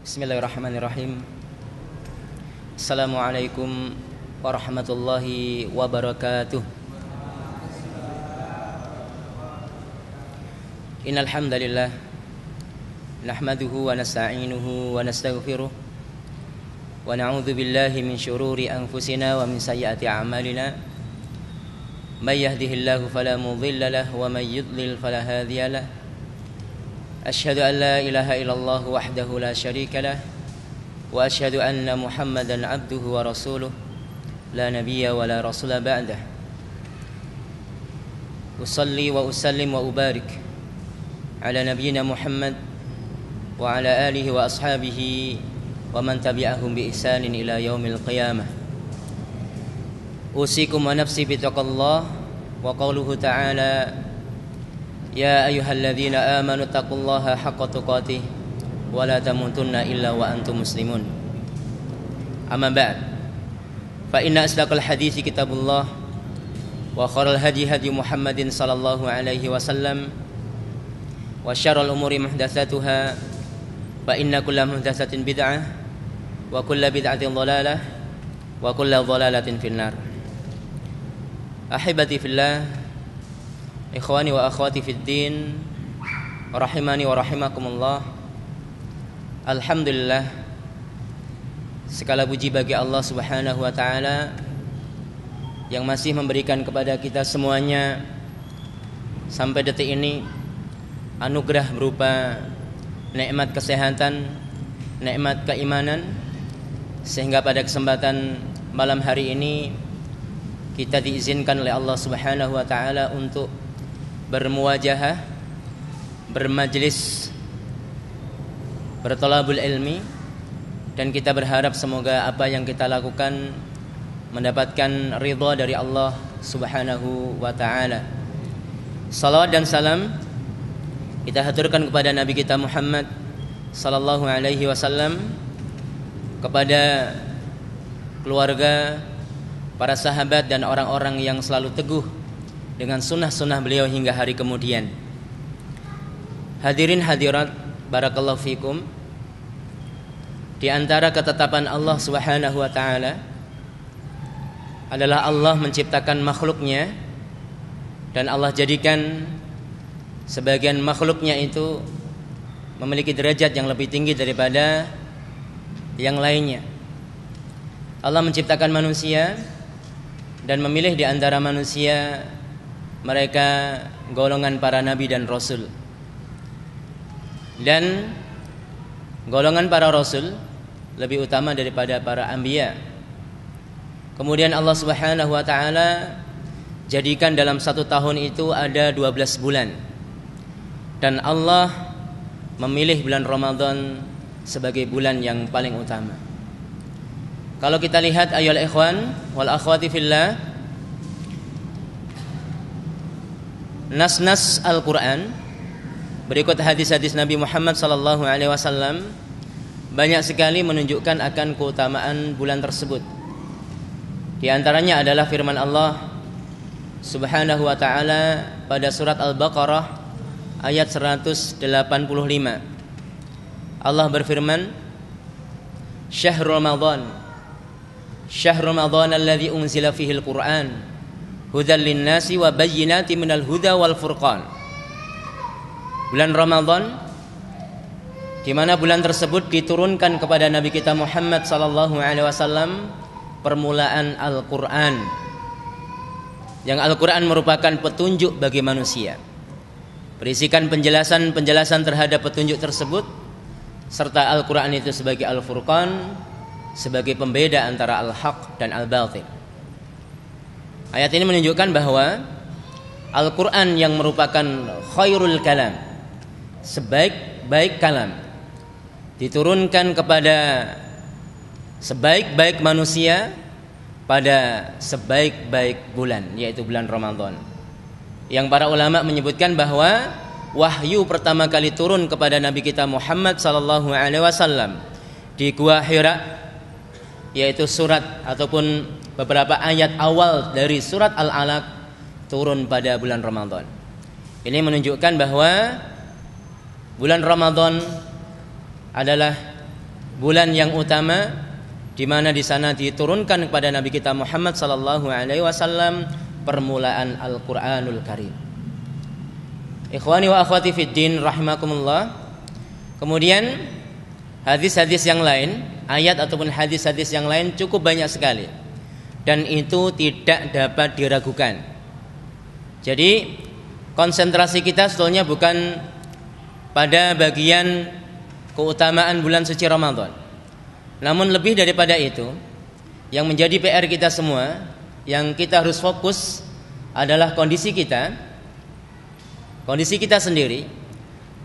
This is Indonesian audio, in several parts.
Bismillahirrahmanirrahim. Assalamualaikum warahmatullahi wabarakatuh. Innal hamdalillah nahmaduhu wa nasta'inuhu wa nastaghfiruh wa na'udzu billahi min syururi anfusina wa min sayyiati a'malina. May yahdihillahu fala mudilla lahu wa may yudlil fala hadiya lahu. Asyhadu an la ilaha illallah wahdahu la syarika lah wa asyhadu anna Muhammadan abduhu wa rasuluh la nabiyya wa la rasula ba'dah. Usalli wa usallim wa ubarik ala nabiyyina Muhammad wa ala alihi wa ashabihi wa man tabi'ahum bi ihsanin ila yaumil qiyamah. Usikum wa nafsi bitaqallah wa qawluhu ta'ala Ya ayyuhalladzina amanu taqullaha haqqa tuqatih wa la tamutunna illa wa antum muslimun. Amma ba'd. Fa inna asdaqal hadithi kitabullah wa khairal hadi hadi Muhammadin sallallahu alaihi wasallam wa syarrul umuri muhdatsatuha fa inna kulla muhdatsatin bid'ah wa kulla bid'atin dhalalah wa kulla dhalalatin finnar. Ahibati fillah, ikhwani wa akhwati fid din, rahimani wa rahimakumullah. Alhamdulillah, segala puji bagi Allah Subhanahu wa taala yang masih memberikan kepada kita semuanya sampai detik ini anugerah berupa nikmat kesehatan, nikmat keimanan, sehingga pada kesempatan malam hari ini kita diizinkan oleh Allah Subhanahu wa taala untuk bermuwajahah, bermajlis, bertolabul ilmi, dan kita berharap semoga apa yang kita lakukan mendapatkan ridha dari Allah Subhanahu wa taala. Salawat dan salam kita haturkan kepada Nabi kita Muhammad sallallahu alaihi wasallam, kepada keluarga, para sahabat dan orang-orang yang selalu teguh dengan sunnah-sunnah beliau hingga hari kemudian. Hadirin hadirat, barakallahu fikum. Di antara ketetapan Allah Subhanahu wa taala adalah Allah menciptakan makhluknya, dan Allah jadikan sebagian makhluknya itu memiliki derajat yang lebih tinggi daripada yang lainnya. Allah menciptakan manusia dan memilih di antara manusia mereka golongan para nabi dan rasul. Dan golongan para rasul lebih utama daripada para anbiya. Kemudian Allah Subhanahu wa taala jadikan dalam satu tahun itu ada 12 bulan. Dan Allah memilih bulan Ramadan sebagai bulan yang paling utama. Kalau kita lihat ayyuhal ikhwan wal akhwati fillah, nas-nas Al-Quran, berikut hadis-hadis Nabi Muhammad sallallahu alaihi wasallam, banyak sekali menunjukkan akan keutamaan bulan tersebut. Di antaranya adalah firman Allah Subhanahu wa taala pada surat Al-Baqarah ayat 185. Allah berfirman, Syahrul Ramadan alladzi unzila fihi al-Qur'an hudan linnasi wa bayyinatin minal huda wal furqan. Bulan Ramadan, di mana bulan tersebut diturunkan kepada Nabi kita Muhammad sallallahu alaihi wasallam permulaan Al-Qur'an. Yang Al-Qur'an merupakan petunjuk bagi manusia, berisikan penjelasan-penjelasan terhadap petunjuk tersebut, serta Al-Qur'an itu sebagai Al-Furqan, sebagai pembeda antara al-haq dan al-batil. Ayat ini menunjukkan bahwa Al-Quran yang merupakan khairul kalam, sebaik-baik kalam, diturunkan kepada sebaik-baik manusia pada sebaik-baik bulan, yaitu bulan Ramadan. Yang para ulama menyebutkan bahwa wahyu pertama kali turun kepada Nabi kita Muhammad sallallahu alaihi wasallam di Gua Hira, yaitu surat ataupun beberapa ayat awal dari surat Al-Alaq, turun pada bulan Ramadan. Ini menunjukkan bahwa bulan Ramadan adalah bulan yang utama, di mana di sana diturunkan kepada Nabi kita Muhammad sallallahu alaihi wasallam permulaan Al-Qur'anul Karim. Ikhwani wa akhwati fid din rahimakumullah. Kemudian hadis-hadis yang lain, ayat ataupun hadis-hadis yang lain cukup banyak sekali, dan itu tidak dapat diragukan. Jadi konsentrasi kita sebetulnya bukan pada bagian keutamaan bulan suci Ramadan, namun lebih daripada itu, yang menjadi PR kita semua, yang kita harus fokus adalah kondisi kita sendiri.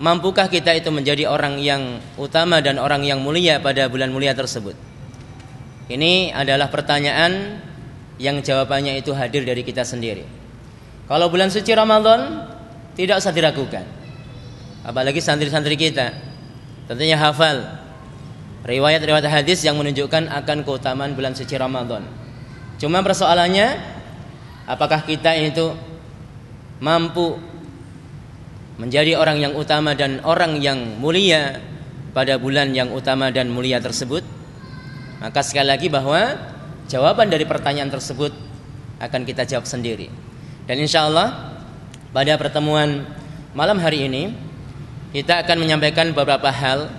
Mampukah kita itu menjadi orang yang utama dan orang yang mulia pada bulan mulia tersebut? Ini adalah pertanyaan yang jawabannya itu hadir dari kita sendiri. Kalau bulan suci Ramadan tidak usah diragukan, apalagi santri-santri kita tentunya hafal riwayat-riwayat hadis yang menunjukkan akan keutamaan bulan suci Ramadan. Cuma persoalannya, apakah kita itu mampu menjadi orang yang utama dan orang yang mulia pada bulan yang utama dan mulia tersebut? Maka sekali lagi bahwa jawaban dari pertanyaan tersebut akan kita jawab sendiri. Dan insya Allah pada pertemuan malam hari ini kita akan menyampaikan beberapa hal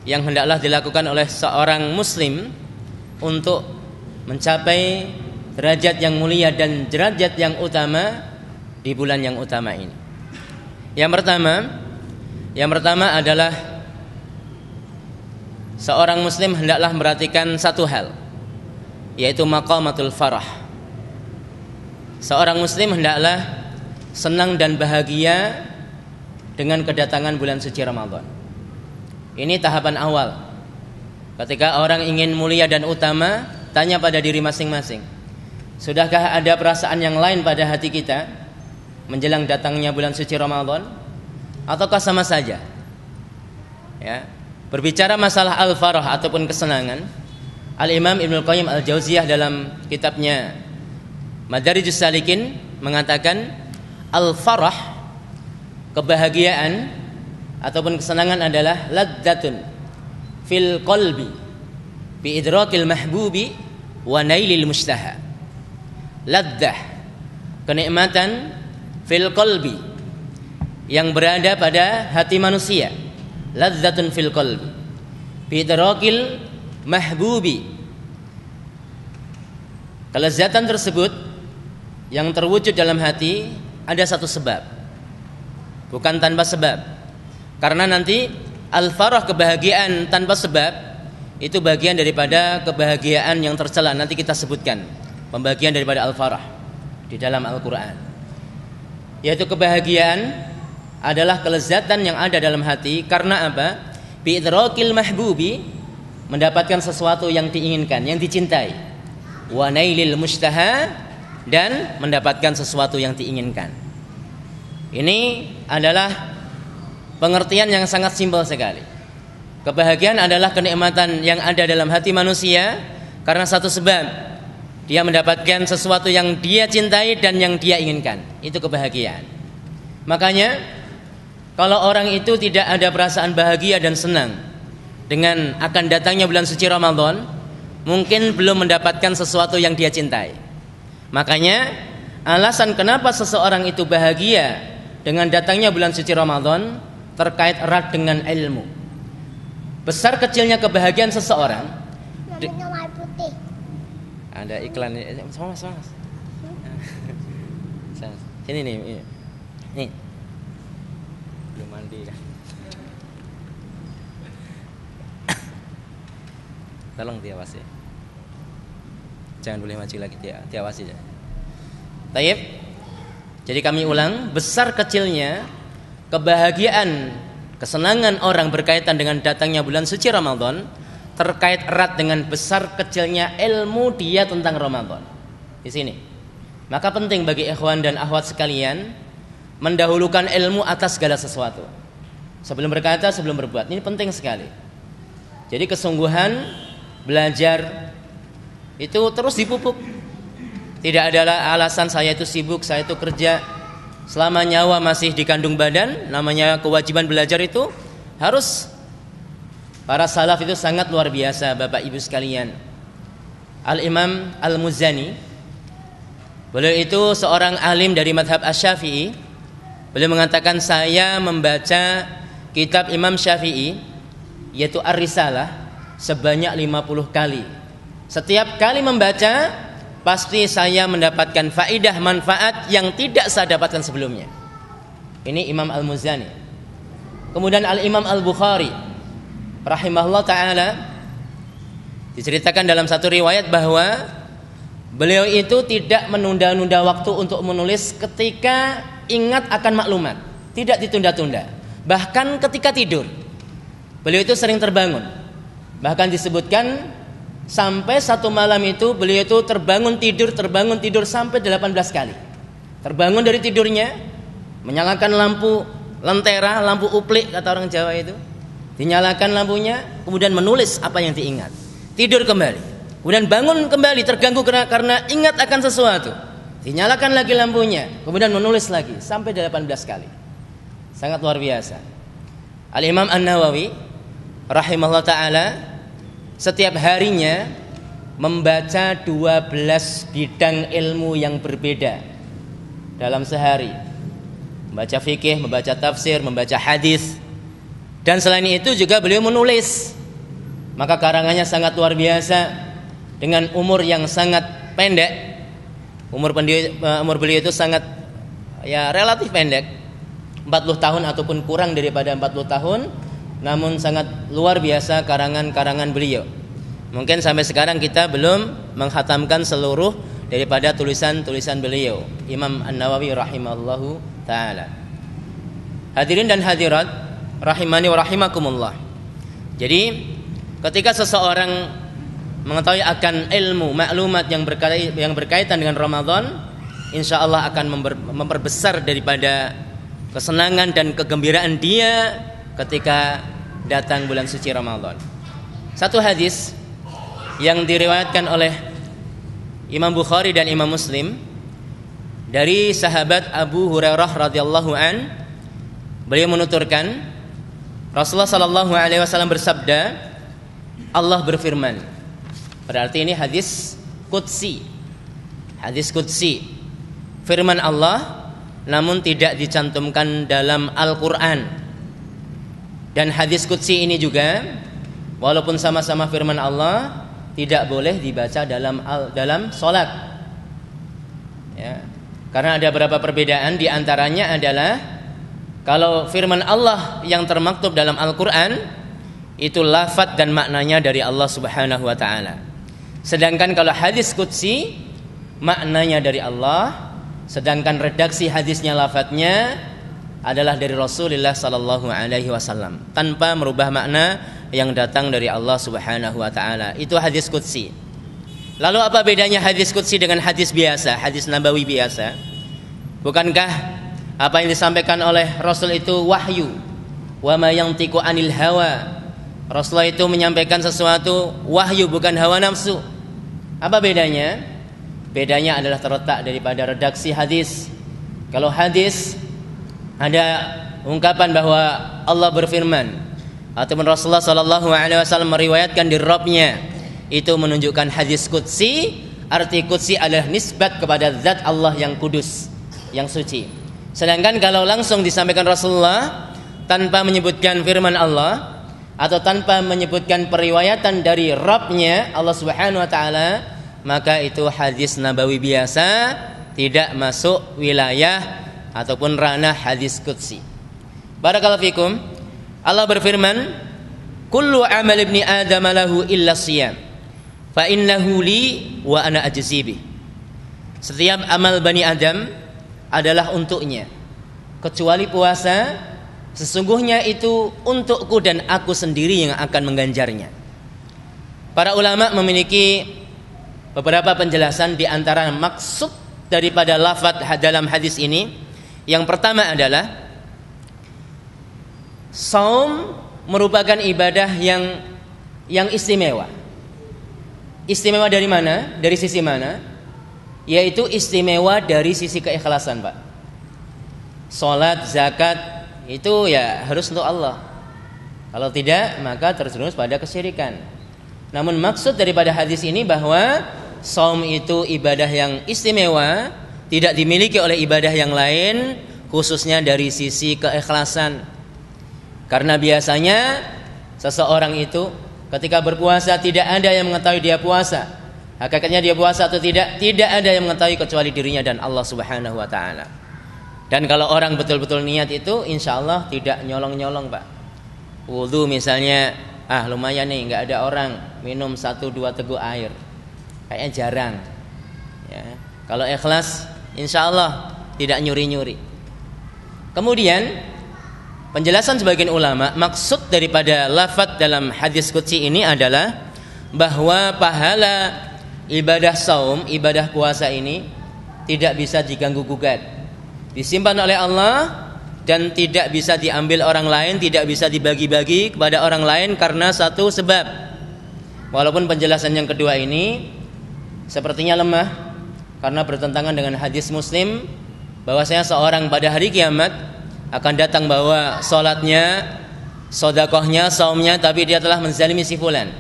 yang hendaklah dilakukan oleh seorang muslim untuk mencapai derajat yang mulia dan derajat yang utama di bulan yang utama ini. Yang pertama adalah seorang muslim hendaklah memperhatikan satu hal, yaitu maqamatul farah. Seorang muslim hendaklah senang dan bahagia dengan kedatangan bulan suci Ramadan. Ini tahapan awal. Ketika orang ingin mulia dan utama, tanya pada diri masing-masing, sudahkah ada perasaan yang lain pada hati kita menjelang datangnya bulan suci Ramadan, ataukah sama saja? Ya. Berbicara masalah al-farah ataupun kesenangan, Al-Imam Ibnul Qayyim Al-Jauziyah dalam kitabnya Madarijus Salikin mengatakan, al-farah, kebahagiaan ataupun kesenangan adalah ladzatun fil qalbi bi idrakil mahbubi wa nailil mustaha. Ladzah, kenikmatan fil qalbi, yang berada pada hati manusia. Ladzatun fil qalbi bi idrakil mahbubi. Kelezatan tersebut yang terwujud dalam hati ada satu sebab, bukan tanpa sebab. Karena nanti al-farah, kebahagiaan tanpa sebab, itu bagian daripada kebahagiaan yang tercela. Nanti kita sebutkan pembagian daripada al-farah di dalam Al-Quran, yaitu kebahagiaan adalah kelezatan yang ada dalam hati. Karena apa? Bi'idrakil mahbubi, mendapatkan sesuatu yang diinginkan, yang dicintai. Wa nailil mustaha, dan mendapatkan sesuatu yang diinginkan. Ini adalah pengertian yang sangat simpel sekali. Kebahagiaan adalah kenikmatan yang ada dalam hati manusia karena satu sebab, dia mendapatkan sesuatu yang dia cintai dan yang dia inginkan. Itu kebahagiaan. Makanya kalau orang itu tidak ada perasaan bahagia dan senang dengan akan datangnya bulan suci Ramadan, mungkin belum mendapatkan sesuatu yang dia cintai. Makanya alasan kenapa seseorang itu bahagia dengan datangnya bulan suci Ramadan terkait erat dengan ilmu. Besar kecilnya kebahagiaan seseorang. Namanya air putih. Ada iklan ini. Mas. Sini nih. Nih. Belum mandi kan. Tolong diawasi. Jangan boleh maju lagi, diawasi aja. Taib. Jadi kami ulang, besar kecilnya kebahagiaan, kesenangan orang berkaitan dengan datangnya bulan suci Ramadan terkait erat dengan besar kecilnya ilmu dia tentang Ramadan. Di sini. Maka penting bagi ikhwan dan akhwat sekalian mendahulukan ilmu atas segala sesuatu. Sebelum berkata, sebelum berbuat. Ini penting sekali. Jadi kesungguhan belajar itu terus dipupuk. Tidak ada alasan saya itu sibuk, saya itu kerja. Selama nyawa masih di kandung badan, namanya kewajiban belajar itu harus Para salaf itu sangat luar biasa, Bapak Ibu sekalian. Al-Imam Al-Muzani, beliau itu seorang alim dari madhab Asy-Syafi'i. Beliau mengatakan, saya membaca kitab Imam Syafi'i, yaitu Ar-Risalah, sebanyak 50 kali. Setiap kali membaca, pasti saya mendapatkan faidah manfaat yang tidak saya dapatkan sebelumnya. Ini Imam Al-Muzani. Kemudian Al-Imam Al-Bukhari rahimahullah ta'ala, diceritakan dalam satu riwayat bahwa beliau itu tidak menunda-nunda waktu untuk menulis ketika ingat akan maklumat, tidak ditunda-tunda. Bahkan ketika tidur, beliau itu sering terbangun. Bahkan disebutkan sampai satu malam itu beliau itu terbangun tidur sampai 18 kali. Terbangun dari tidurnya, menyalakan lampu lentera, lampu uplik kata orang Jawa itu, dinyalakan lampunya, kemudian menulis apa yang diingat. Tidur kembali, kemudian bangun kembali terganggu karena ingat akan sesuatu, dinyalakan lagi lampunya, kemudian menulis lagi sampai 18 kali. Sangat luar biasa. Al-Imam An-Nawawi rahimahullah ta'ala setiap harinya membaca 12 bidang ilmu yang berbeda dalam sehari. Membaca fikih, membaca tafsir, membaca hadis. Dan selain itu juga beliau menulis. Maka karangannya sangat luar biasa. Dengan umur yang sangat pendek. Umur beliau itu sangat relatif pendek, 40 tahun ataupun kurang daripada 40 tahun. Namun sangat luar biasa karangan-karangan beliau. Mungkin sampai sekarang kita belum menghatamkan seluruh daripada tulisan-tulisan beliau, Imam An-Nawawi rahimahullahu ta'ala. Hadirin dan hadirat rahimani wa rahimakumullah. Jadi ketika seseorang mengetahui akan ilmu maklumat yang berkaitan dengan Ramadan, insyaallah akan memperbesar daripada kesenangan dan kegembiraan dia ketika datang bulan suci Ramadan. Satu hadis yang diriwayatkan oleh Imam Bukhari dan Imam Muslim dari sahabat Abu Hurairah radhiyallahu an, beliau menuturkan, Rasulullah sallallahu alaihi wasallam bersabda, Allah berfirman. Berarti ini hadis qudsi. Hadis qudsi. Firman Allah namun tidak dicantumkan dalam Al-Qur'an. Dan hadis qudsi ini juga walaupun sama-sama firman Allah, tidak boleh dibaca dalam salat. Ya. Karena ada beberapa perbedaan, di antaranya adalah kalau firman Allah yang termaktub dalam Al-Qur'an itu lafaz dan maknanya dari Allah Subhanahu wa taala. Sedangkan kalau hadis qudsi maknanya dari Allah, sedangkan redaksi hadisnya, lafadznya adalah dari Rasulullah sallallahu alaihi wasallam tanpa merubah makna yang datang dari Allah Subhanahu wa taala. Itu hadis qudsi. Lalu apa bedanya hadis qudsi dengan hadis biasa, hadis nabawi biasa? Bukankah apa yang disampaikan oleh Rasul itu wahyu? Wa ma yantiqu anil hawa. Rasulullah itu menyampaikan sesuatu wahyu, bukan hawa nafsu. Apa bedanya? Bedanya adalah terletak daripada redaksi hadis. Kalau hadis ada ungkapan bahwa Allah berfirman ataupun Rasulullah sallallahu alaihi wasallam meriwayatkan di Rabbnya, itu menunjukkan hadis qudsi. Arti qudsi adalah nisbat kepada zat Allah yang kudus, yang suci. Sedangkan kalau langsung disampaikan Rasulullah tanpa menyebutkan firman Allah atau tanpa menyebutkan periwayatan dari Rabbnya Allah Subhanahu wa taala, maka itu hadis nabawi biasa, tidak masuk wilayah ataupun ranah hadis qudsi. Barakallahu fikum. Allah berfirman, kullu amal ibni adam lahu illa siyam fa innahu li wa ana ajzi bih. Setiap amal Bani Adam adalah untuknya kecuali puasa, sesungguhnya itu untukku dan aku sendiri yang akan mengganjarnya. Para ulama memiliki beberapa penjelasan di antara maksud daripada lafaz dalam hadis ini. Yang pertama adalah saum merupakan ibadah yang istimewa. Istimewa dari mana? Dari sisi mana? Yaitu istimewa dari sisi keikhlasan, Pak. Salat, zakat itu ya harus untuk Allah. Kalau tidak, maka terjerumus pada kesyirikan. Namun maksud daripada hadis ini bahwa saum itu ibadah yang istimewa, tidak dimiliki oleh ibadah yang lain, khususnya dari sisi keikhlasan. Karena biasanya seseorang itu ketika berpuasa tidak ada yang mengetahui dia puasa. Hakikatnya dia puasa atau tidak ada yang mengetahui kecuali dirinya dan Allah Subhanahu wa taala. Dan kalau orang betul-betul niat itu, insya Allah tidak nyolong-nyolong, Pak. Wudu misalnya, lumayan nih, nggak ada orang, minum 1-2 teguk air, kayaknya jarang. Ya. Kalau ikhlas, insya Allah tidak nyuri-nyuri. Kemudian penjelasan sebagian ulama, maksud daripada lafadz dalam hadis qudsi ini adalah bahwa pahala ibadah saum, ibadah puasa ini tidak bisa diganggu-gugat, disimpan oleh Allah dan tidak bisa diambil orang lain, tidak bisa dibagi-bagi kepada orang lain karena satu sebab. Walaupun penjelasan yang kedua ini sepertinya lemah karena bertentangan dengan hadis Muslim bahwasanya seorang pada hari kiamat akan datang bawa salatnya, sedekahnya, saumnya, tapi dia telah menzalimi si fulan.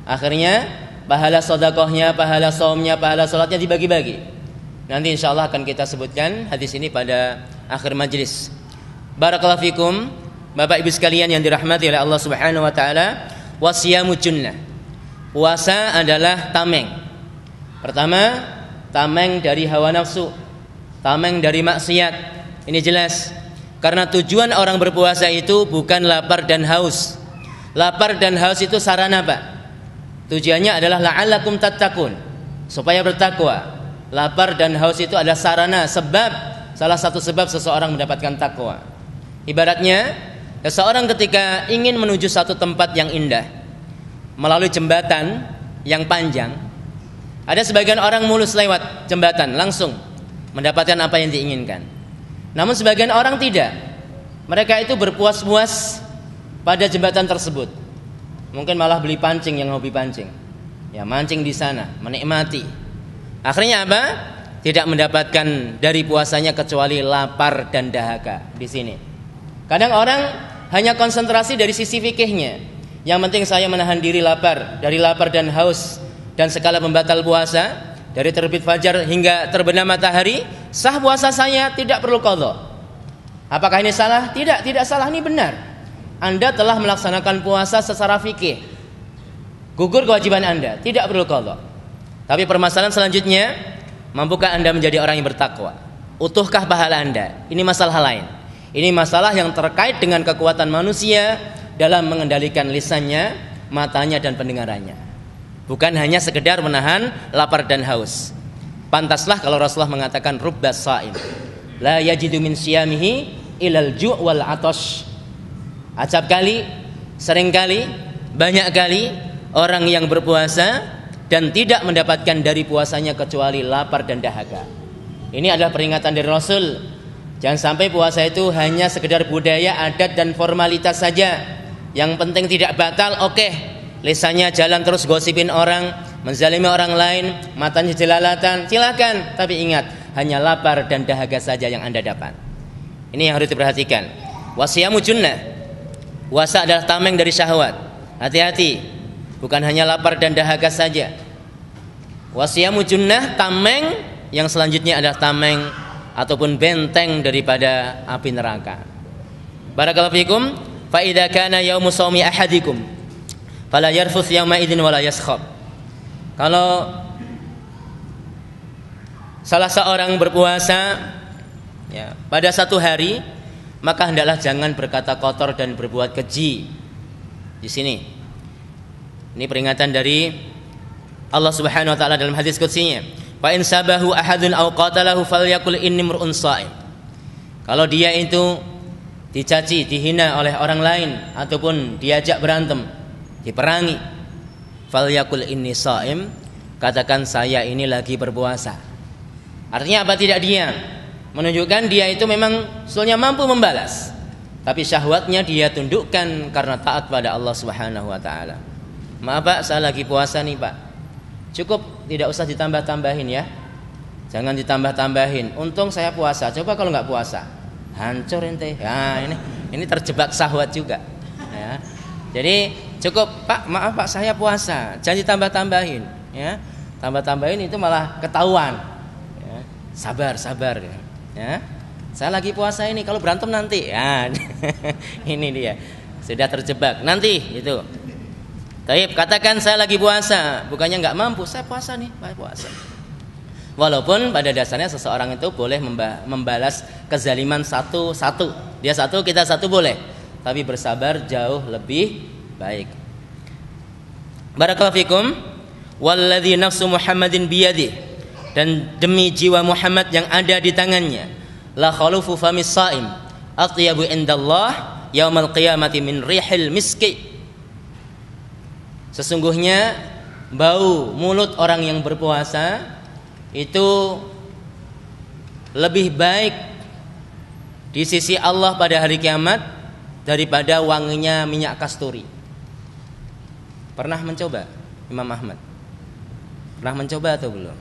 Akhirnya pahala sedekahnya, pahala saumnya, pahala salatnya dibagi-bagi. Nanti insyaallah akan kita sebutkan hadis ini pada akhir majlis. Barakallahu fikum, Bapak Ibu sekalian yang dirahmati oleh Allah Subhanahu wa taala. Wasiyamu junnah. Puasa adalah tameng. Pertama, tameng dari hawa nafsu, tameng dari maksiat. Ini jelas. Karena tujuan orang berpuasa itu bukan lapar dan haus. Lapar dan haus itu sarana, Pak. Tujuannya adalah la'allakum tattaqun, supaya bertakwa. Lapar dan haus itu adalah sarana, sebab, salah satu sebab seseorang mendapatkan takwa. Ibaratnya seseorang ketika ingin menuju satu tempat yang indah melalui jembatan yang panjang, ada sebagian orang mulus lewat jembatan langsung mendapatkan apa yang diinginkan. Namun sebagian orang tidak. Mereka itu berpuas-puas pada jembatan tersebut. Mungkin malah beli pancing yang hobi pancing. Ya, mancing di sana, menikmati. Akhirnya apa? Tidak mendapatkan dari puasanya kecuali lapar dan dahaga di sini. Kadang orang hanya konsentrasi dari sisi fikihnya. Yang penting saya menahan diri lapar, dari lapar dan haus dan segala pembatal puasa, dari terbit fajar hingga terbenam matahari, sah puasa saya, tidak perlu qadha. Apakah ini salah? Tidak salah, ini benar. Anda telah melaksanakan puasa secara fikih. Gugur kewajiban Anda, tidak perlu qadha. Tapi permasalahan selanjutnya, mampukah Anda menjadi orang yang bertakwa? Utuhkah pahala Anda? Ini masalah lain. Ini masalah yang terkait dengan kekuatan manusia dalam mengendalikan lisannya, matanya dan pendengarannya. Bukan hanya sekedar menahan lapar dan haus. Pantaslah kalau Rasulullah mengatakan rubbas shaim la yajidu min siyamihi ilal ju' wal atash. Acap kali, sering kali, banyak kali orang yang berpuasa dan tidak mendapatkan dari puasanya kecuali lapar dan dahaga. Ini adalah peringatan dari Rasul. Jangan sampai puasa itu hanya sekedar budaya, adat dan formalitas saja. Yang penting tidak batal, oke. Lisannya jalan terus gosipin orang, menzalimi orang lain, matanya jelalatan, silakan. Tapi ingat, hanya lapar dan dahaga saja yang Anda dapat. Ini yang harus diperhatikan. Wasiyamu junnah. Puasa adalah tameng dari syahwat. Hati-hati, bukan hanya lapar dan dahaga saja. Wasiyamu junnah, tameng yang selanjutnya adalah tameng ataupun benteng daripada api neraka. Barakallahu fikum. Fa idza kana yaumu shaumi ahadikum fala yarfuth yauma idzin wala yaskhab. Kalau salah seorang berpuasa ya, pada satu hari, maka hendaklah jangan berkata kotor dan berbuat keji. Di sini ini peringatan dari Allah Subhanahu wa taala dalam hadis qudsinya. Fa in sabahu ahadun aw qatalahu falyakul inni mur'un shaim. Kalau dia itu dicaci, dihina oleh orang lain ataupun diajak berantem, diperangi, falyakul inni shaim, katakan saya ini lagi berpuasa. Artinya apa? Tidak diam, menunjukkan dia itu memang sebetulnya mampu membalas, tapi syahwatnya dia tundukkan karena taat pada Allah Subhanahu wa taala. Maaf Pak, saya lagi puasa nih Pak. Cukup, tidak usah ditambah-tambahin ya. Jangan ditambah-tambahin. Untung saya puasa. Coba kalau nggak puasa, hancur ente. Nah, ini terjebak syahwat juga. Ya. Jadi cukup, Pak, maaf Pak, saya puasa, jangan ditambah-tambahin, ya. Tambah-tambahin itu malah ketahuan. Ya. Sabar ya. Ya. Saya lagi puasa ini, kalau berantem nanti. Ya. Ini dia. Sudah terjebak. Nanti itu. Taib, katakan saya lagi puasa, bukannya nggak mampu, saya puasa nih, saya puasa. Walaupun pada dasarnya seseorang itu boleh membalas kezaliman satu-satu. Dia satu, kita satu boleh. Tapi bersabar jauh lebih baik. Barakallahu fikum. Walladzi nafsu Muhammadin biyadih, dan demi jiwa Muhammad yang ada di tangannya, la khalufu famis shaim atyabu indallah yaumal qiyamati min rihil miski. Sesungguhnya bau mulut orang yang berpuasa itu lebih baik di sisi Allah pada hari kiamat daripada wanginya minyak kasturi. Pernah mencoba Imam Ahmad? Pernah mencoba atau belum?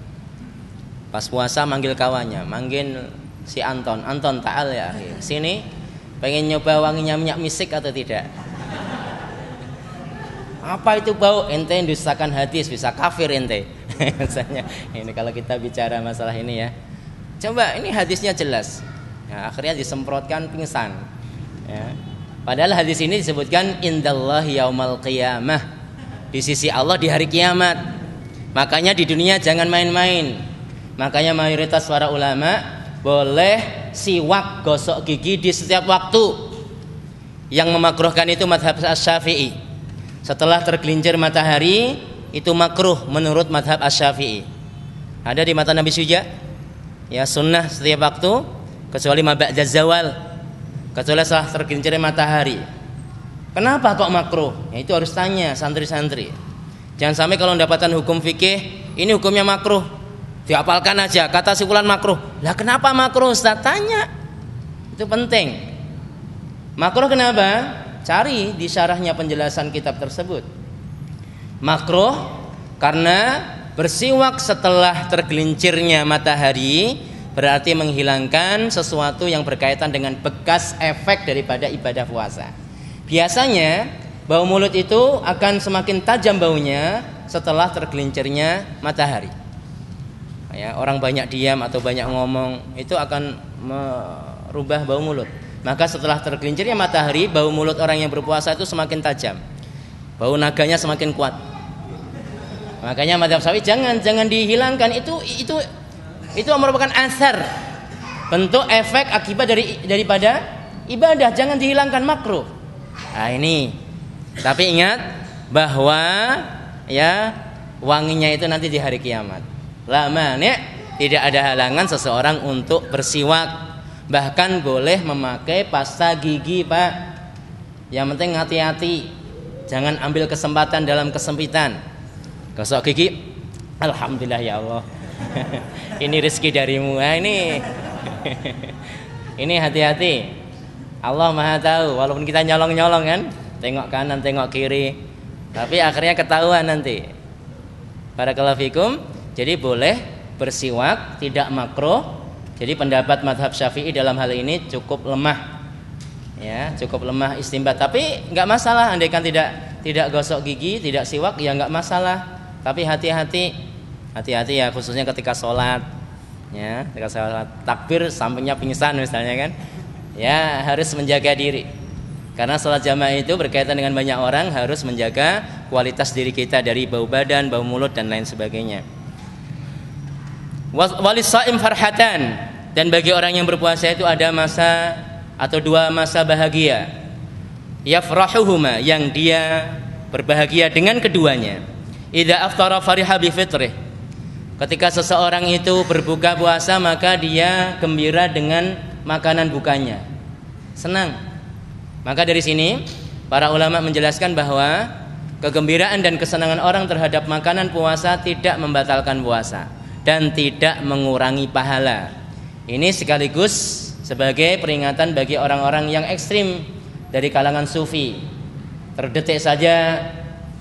Pas puasa manggil kawannya, manggil si Anton ta'al ya, sini, pengen nyoba wanginya minyak misik atau tidak? Apa itu bau? Ente dustakan hadis, bisa kafir ente. Misalnya ini kalau kita bicara masalah ini ya. Coba, ini hadisnya jelas. Ya, akhirnya disemprotkan pingsan. Ya. Padahal hadis ini disebutkan indallahi yaumal qiyamah, di sisi Allah di hari kiamat. Makanya di dunia jangan main-main. Makanya mayoritas para ulama boleh siwak, gosok gigi di setiap waktu. Yang memakruhkan itu madhab Asy-Syafi'i. Setelah tergelincir matahari itu makruh menurut madhab Asy-Syafi'i. Ada di mata Nabi Syuja, ya sunnah setiap waktu kecuali maba'da zawal, kecuali setelah tergelincir matahari. Kenapa kok makruh? Ya, itu harus tanya santri-santri. Jangan sampai kalau mendapatkan hukum fikih, ini hukumnya makruh, dihafalkan aja, kata si fulan makruh. Lah kenapa makruh, Ustaz? Tanya. Itu penting. Makruh kenapa? Cari di syarahnya penjelasan kitab tersebut. Makruh karena bersiwak setelah tergelincirnya matahari berarti menghilangkan sesuatu yang berkaitan dengan bekas efek daripada ibadah puasa. Biasanya bau mulut itu akan semakin tajam baunya setelah tergelincirnya matahari. Ya, orang banyak diam atau banyak ngomong itu akan merubah bau mulut. Maka setelah tergelincirnya matahari, bau mulut orang yang berpuasa itu semakin tajam. Bau naganya semakin kuat. Makanya mazhab Syafi'i jangan dihilangkan, itu merupakan asar, bentuk efek akibat daripada ibadah, jangan dihilangkan, makruh. Nah ini. Tapi ingat bahwa ya wanginya itu nanti di hari kiamat. Lamanya tidak ada halangan seseorang untuk bersiwak, bahkan boleh memakai pasta gigi, Pak. Yang penting hati-hati, jangan ambil kesempatan dalam kesempitan. Gosok gigi, alhamdulillah ya Allah. Ini rezeki darimu. Nah, ini hati-hati. Allah Maha tahu, walaupun kita nyolong-nyolong kan, tengok kanan, tengok kiri, tapi akhirnya ketahuan nanti. Barakallahu fikum. Jadi boleh bersiwak, tidak makruh. Jadi pendapat madhab Syafi'i dalam hal ini cukup lemah. Ya, cukup lemah istimbat. Tapi nggak masalah, andaikan tidak gosok gigi, tidak siwak, ya nggak masalah. Tapi hati-hati ya, khususnya ketika sholat. Ya, ketika sholat takbir sampingnya pingsan misalnya kan. Ya, harus menjaga diri. Karena sholat jamaah itu berkaitan dengan banyak orang, harus menjaga kualitas diri kita dari bau badan, bau mulut dan lain sebagainya. Walis-shaim farhatan, dan bagi orang yang berpuasa itu ada masa atau dua masa bahagia. Yafrahuhuma, yang dia berbahagia dengan keduanya. Idza aftara fariha bi fitrih. Ketika seseorang itu berbuka puasa, maka dia gembira dengan makanan bukanya. Senang. Maka dari sini para ulama menjelaskan bahwa kegembiraan dan kesenangan orang terhadap makanan puasa tidak membatalkan puasa dan tidak mengurangi pahala. Ini sekaligus sebagai peringatan bagi orang-orang yang ekstrim dari kalangan sufi. Terdetik saja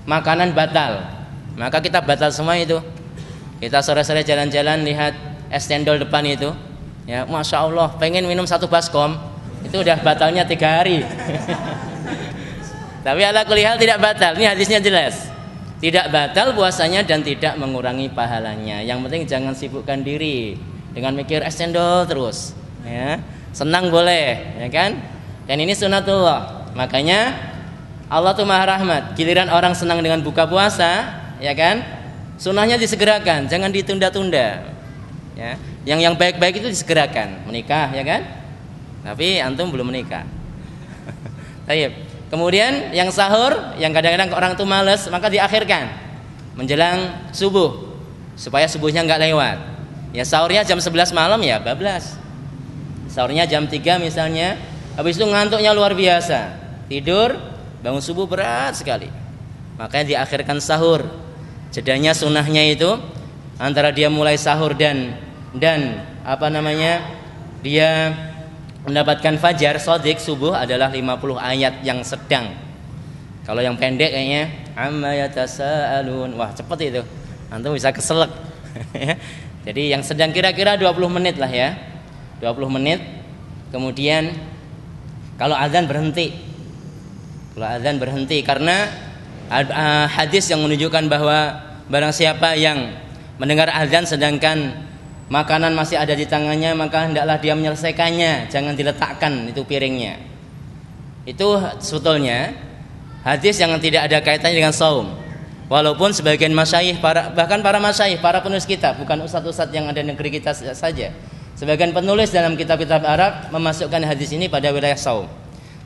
makanan batal, maka kita batal semua itu. Kita sore-sore jalan-jalan lihat es cendol depan itu, ya, masya Allah, pengen minum satu baskom, itu udah batalnya 3 hari. Tapi ala kulli hal tidak batal. Ini hadisnya jelas. Tidak batal puasanya dan tidak mengurangi pahalanya. Yang penting jangan sibukkan diri dengan mikir es cendol terus. Ya. Senang boleh, ya kan? Dan ini sunatullah. Makanya Allah tuh Maha Rahmat. Giliran orang senang dengan buka puasa, ya kan? Sunnahnya disegerakan, jangan ditunda-tunda. Ya. Yang baik-baik itu disegerakan, menikah, ya kan? Tapi antum belum menikah. Baik. Kemudian yang sahur, yang kadang-kadang orang itu malas, maka diakhirkan menjelang subuh supaya subuhnya nggak lewat. Ya sahurnya jam 11 malam ya bablas. Sahurnya jam 3 misalnya, habis itu ngantuknya luar biasa, tidur, bangun subuh berat sekali. Makanya diakhirkan sahur. Jedanya sunnahnya itu antara dia mulai sahur dan dia mendapatkan fajar shadiq subuh adalah 50 ayat yang sedang. Kalau yang pendek kayaknya amma yatasaalun, wah cepet itu, antum bisa keselak. Jadi yang sedang kira-kira 20 menit lah ya, 20 menit. Kemudian kalau azan berhenti, karena hadis yang menunjukkan bahwa barang siapa yang mendengar azan sedangkan makanan masih ada di tangannya, maka hendaklah dia menyelesaikannya, jangan diletakkan itu piringnya. Itu sebetulnya hadis yang tidak ada kaitannya dengan saum. Walaupun sebagian masyayikh, bahkan para masyayikh, para penulis kitab, bukan ustadz-ustadz yang ada di negeri kita saja, sebagian penulis dalam kitab-kitab Arab memasukkan hadis ini pada wilayah saum.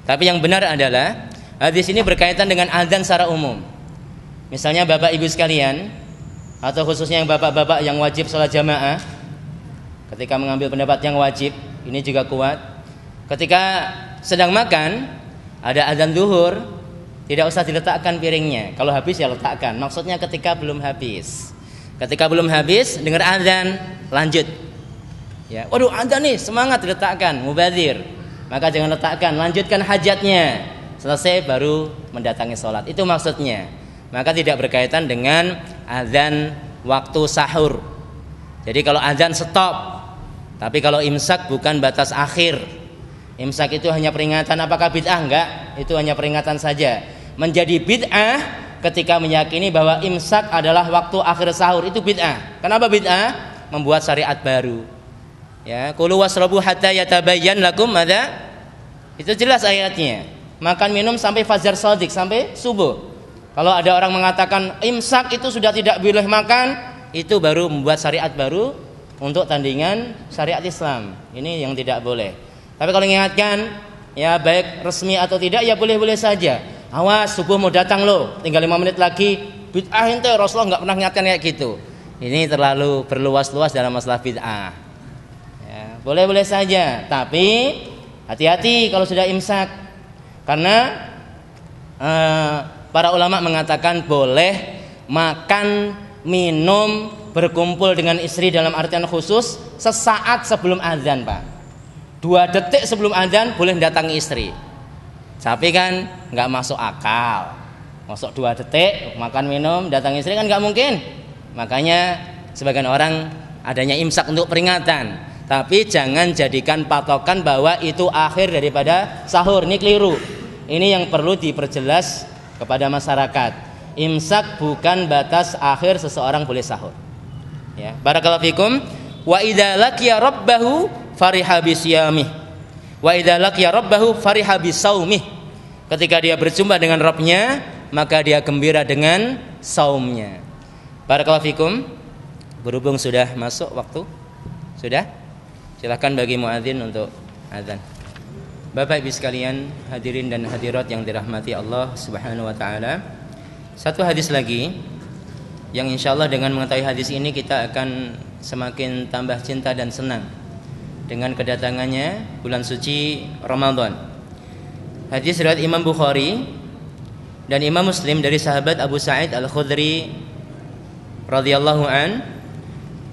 Tapi yang benar adalah hadis ini berkaitan dengan azan secara umum. Misalnya bapak ibu sekalian, atau khususnya yang bapak-bapak yang wajib sholat jamaah, ketika mengambil pendapat yang wajib, ini juga kuat. Ketika sedang makan, ada azan zuhur, tidak usah diletakkan piringnya. Kalau habis ya letakkan. Maksudnya ketika belum habis. Ketika belum habis, dengar azan, lanjut. Ya, waduh azan nih, semangat diletakkan, mubadzir. Maka jangan letakkan, lanjutkan hajatnya. Selesai baru mendatangi sholat. Itu maksudnya. Maka tidak berkaitan dengan azan waktu sahur. Jadi kalau azan stop. Tapi kalau imsak bukan batas akhir. Imsak itu hanya peringatan. Apakah bid'ah? Enggak, itu hanya peringatan saja. Menjadi bid'ah ketika meyakini bahwa imsak adalah waktu akhir sahur, itu bid'ah. Kenapa bid'ah? Membuat syariat baru. Ya, kulu wasrabu hatta yatabayyan lakum madza? Itu jelas ayatnya. Makan minum sampai fajar shadiq, sampai subuh. Kalau ada orang mengatakan imsak itu sudah tidak boleh makan, itu baru membuat syariat baru untuk tandingan syariat Islam. Ini yang tidak boleh. Tapi kalau mengingatkan, ya baik resmi atau tidak, ya boleh-boleh saja. Awas, subuh mau datang loh, tinggal 5 menit lagi. Bid'ah ente, Rasulullah nggak pernah mengingatkan kayak gitu. Ini terlalu berluas-luas dalam masalah bid'ah. Ya, boleh-boleh saja, tapi hati-hati kalau sudah imsak, karena para ulama mengatakan boleh makan, minum, berkumpul dengan istri dalam artian khusus sesaat sebelum azan, Pak. 2 detik sebelum azan boleh datangi istri. Tapi kan nggak masuk akal. Masuk 2 detik makan minum datangi istri kan nggak mungkin. Makanya sebagian orang adanya imsak untuk peringatan. Tapi jangan jadikan patokan bahwa itu akhir daripada sahur. Ini keliru. Ini yang perlu diperjelas kepada masyarakat. Imsak bukan batas akhir seseorang boleh sahur. Ya, barakallahu fikum. Wa idza laqiya rabbahu fariha bisyamih. Wa idza laqiya rabbahu fariha bisaumih. Ketika dia berjumpa dengan Rabbnya, maka dia gembira dengan saumnya. Barakallahu fikum. Berhubung sudah masuk waktu. Sudah? Silakan bagi muadzin untuk azan. Bapak Ibu sekalian, hadirin dan hadirat yang dirahmati Allah Subhanahu wa taala. Satu hadis lagi yang insyaallah dengan mengetahui hadis ini kita akan semakin tambah cinta dan senang dengan kedatangannya bulan suci Ramadan. Hadis riwayat Imam Bukhari dan Imam Muslim dari sahabat Abu Sa'id Al-Khudri radhiyallahu an.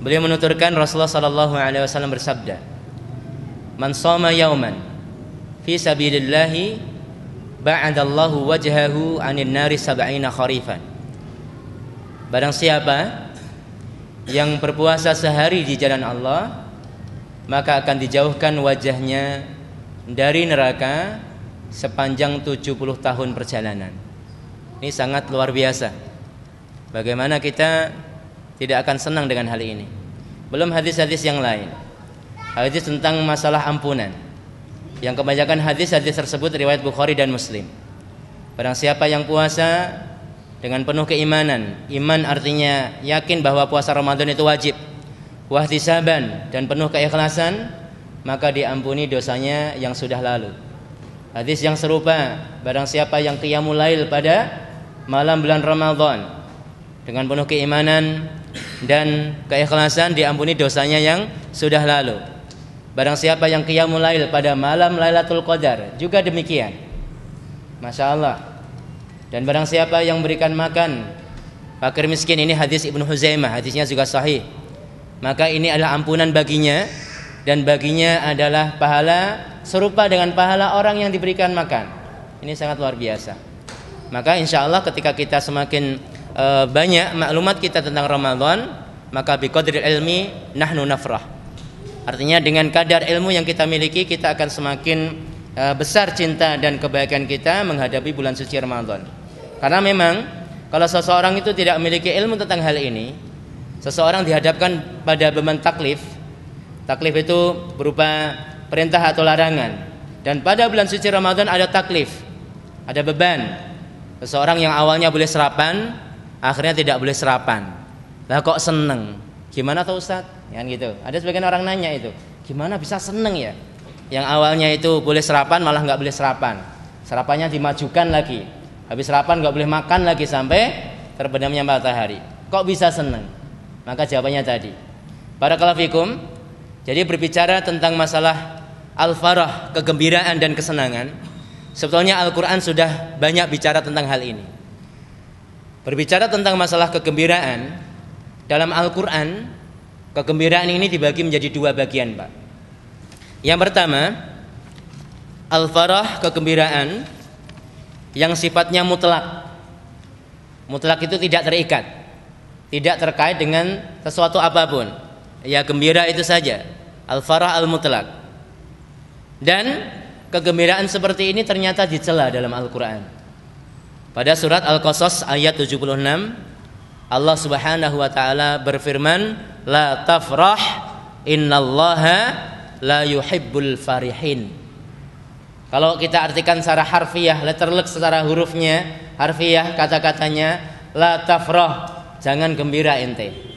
Beliau menuturkan Rasulullah sallallahu alaihi wasallam bersabda, "Man shoma yauman fi sabilillahi ba'adallahu wajhahu 'anil nari 70 kharifan." Barang siapa yang berpuasa sehari di jalan Allah, maka akan dijauhkan wajahnya dari neraka sepanjang 70 tahun perjalanan. Ini sangat luar biasa. Bagaimana kita tidak akan senang dengan hal ini. Belum hadis-hadis yang lain, hadis tentang masalah ampunan, yang kebanyakan hadis-hadis tersebut riwayat Bukhari dan Muslim. Barang siapa yang puasa dengan penuh keimanan, iman artinya yakin bahwa puasa Ramadan itu wajib, wahtisaban dan penuh keikhlasan, maka diampuni dosanya yang sudah lalu. Hadis yang serupa, barang siapa yang qiyamul lail pada malam bulan Ramadan dengan penuh keimanan dan keikhlasan, diampuni dosanya yang sudah lalu. Barang siapa yang qiyamul lail pada malam Lailatul Qadar, juga demikian. Masya Allah. Dan barang siapa yang berikan makan fakir miskin, ini hadis Ibnu Huzaimah, hadisnya juga sahih, maka ini adalah ampunan baginya, dan baginya adalah pahala serupa dengan pahala orang yang diberikan makan. Ini sangat luar biasa. Maka insya Allah ketika kita semakin banyak maklumat kita tentang Ramadan, maka biqadril ilmi nahnu nafrah. Artinya dengan kadar ilmu yang kita miliki, kita akan semakin besar cinta dan kebaikan kita menghadapi bulan suci Ramadan. Karena memang kalau seseorang itu tidak memiliki ilmu tentang hal ini, seseorang dihadapkan pada beban taklif. Taklif itu berupa perintah atau larangan. Dan pada bulan suci Ramadan ada taklif, ada beban. Seseorang yang awalnya boleh sarapan, akhirnya tidak boleh sarapan. Lah kok seneng? Gimana tuh Ustaz? Kan gitu. Ada sebagian orang nanya itu, gimana bisa seneng ya? Yang awalnya itu boleh sarapan malah nggak boleh sarapan. Sarapannya dimajukan lagi. Habis sarapan nggak boleh makan lagi sampai terbenamnya matahari. Kok bisa seneng? Maka jawabannya tadi. Barakallahu fikum. Jadi berbicara tentang masalah al-farah, kegembiraan dan kesenangan, sebetulnya Al-Quran sudah banyak bicara tentang hal ini. Berbicara tentang masalah kegembiraan, dalam Al-Quran, kegembiraan ini dibagi menjadi dua bagian, Pak. Yang pertama, al-farah, kegembiraan yang sifatnya mutlak. Mutlak itu tidak terikat, tidak terkait dengan sesuatu apapun. Ya gembira itu saja, al-farah al-mutlak. Dan kegembiraan seperti ini ternyata dicela dalam Al-Quran. Pada surat Al-Qasas ayat 76, Allah Subhanahu wa taala berfirman, la tafrah innallaha la yuhibbul farihin. Kalau kita artikan secara harfiah, letterlek secara hurufnya, harfiah kata-katanya, la tafrah, jangan gembira ente.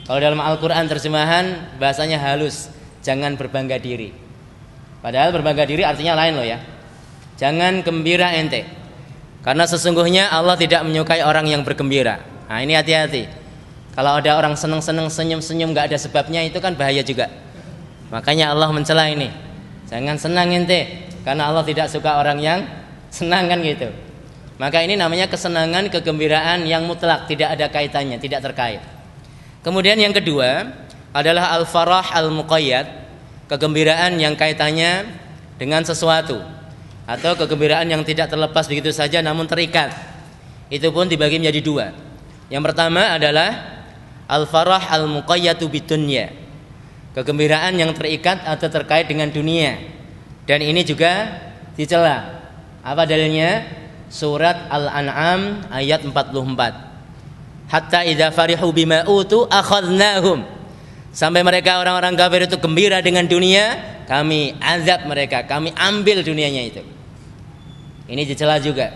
Kalau dalam Al-Quran terjemahan bahasanya halus, jangan berbangga diri. Padahal berbangga diri artinya lain loh ya. Jangan gembira ente, karena sesungguhnya Allah tidak menyukai orang yang bergembira. Nah ini hati-hati. Kalau ada orang seneng-seneng, senyum-senyum gak ada sebabnya, itu kan bahaya juga. Makanya Allah mencela ini. Jangan senang ente, karena Allah tidak suka orang yang senang kan gitu. Maka ini namanya kesenangan, kegembiraan yang mutlak, tidak ada kaitannya, tidak terkait. Kemudian yang kedua adalah al-farah al-muqayyad, kegembiraan yang kaitannya dengan sesuatu, atau kegembiraan yang tidak terlepas begitu saja namun terikat. Itu pun dibagi menjadi dua. Yang pertama adalah al-farah al-muqayyadu bidunya, kegembiraan yang terikat atau terkait dengan dunia. Dan ini juga dicela. Apa dalilnya? Surat Al-An'am ayat 44. Hatta idza farihu bima utu akhadnahum. Sampai mereka orang-orang kafir itu gembira dengan dunia, kami azab mereka, kami ambil dunianya itu. Ini dicela juga.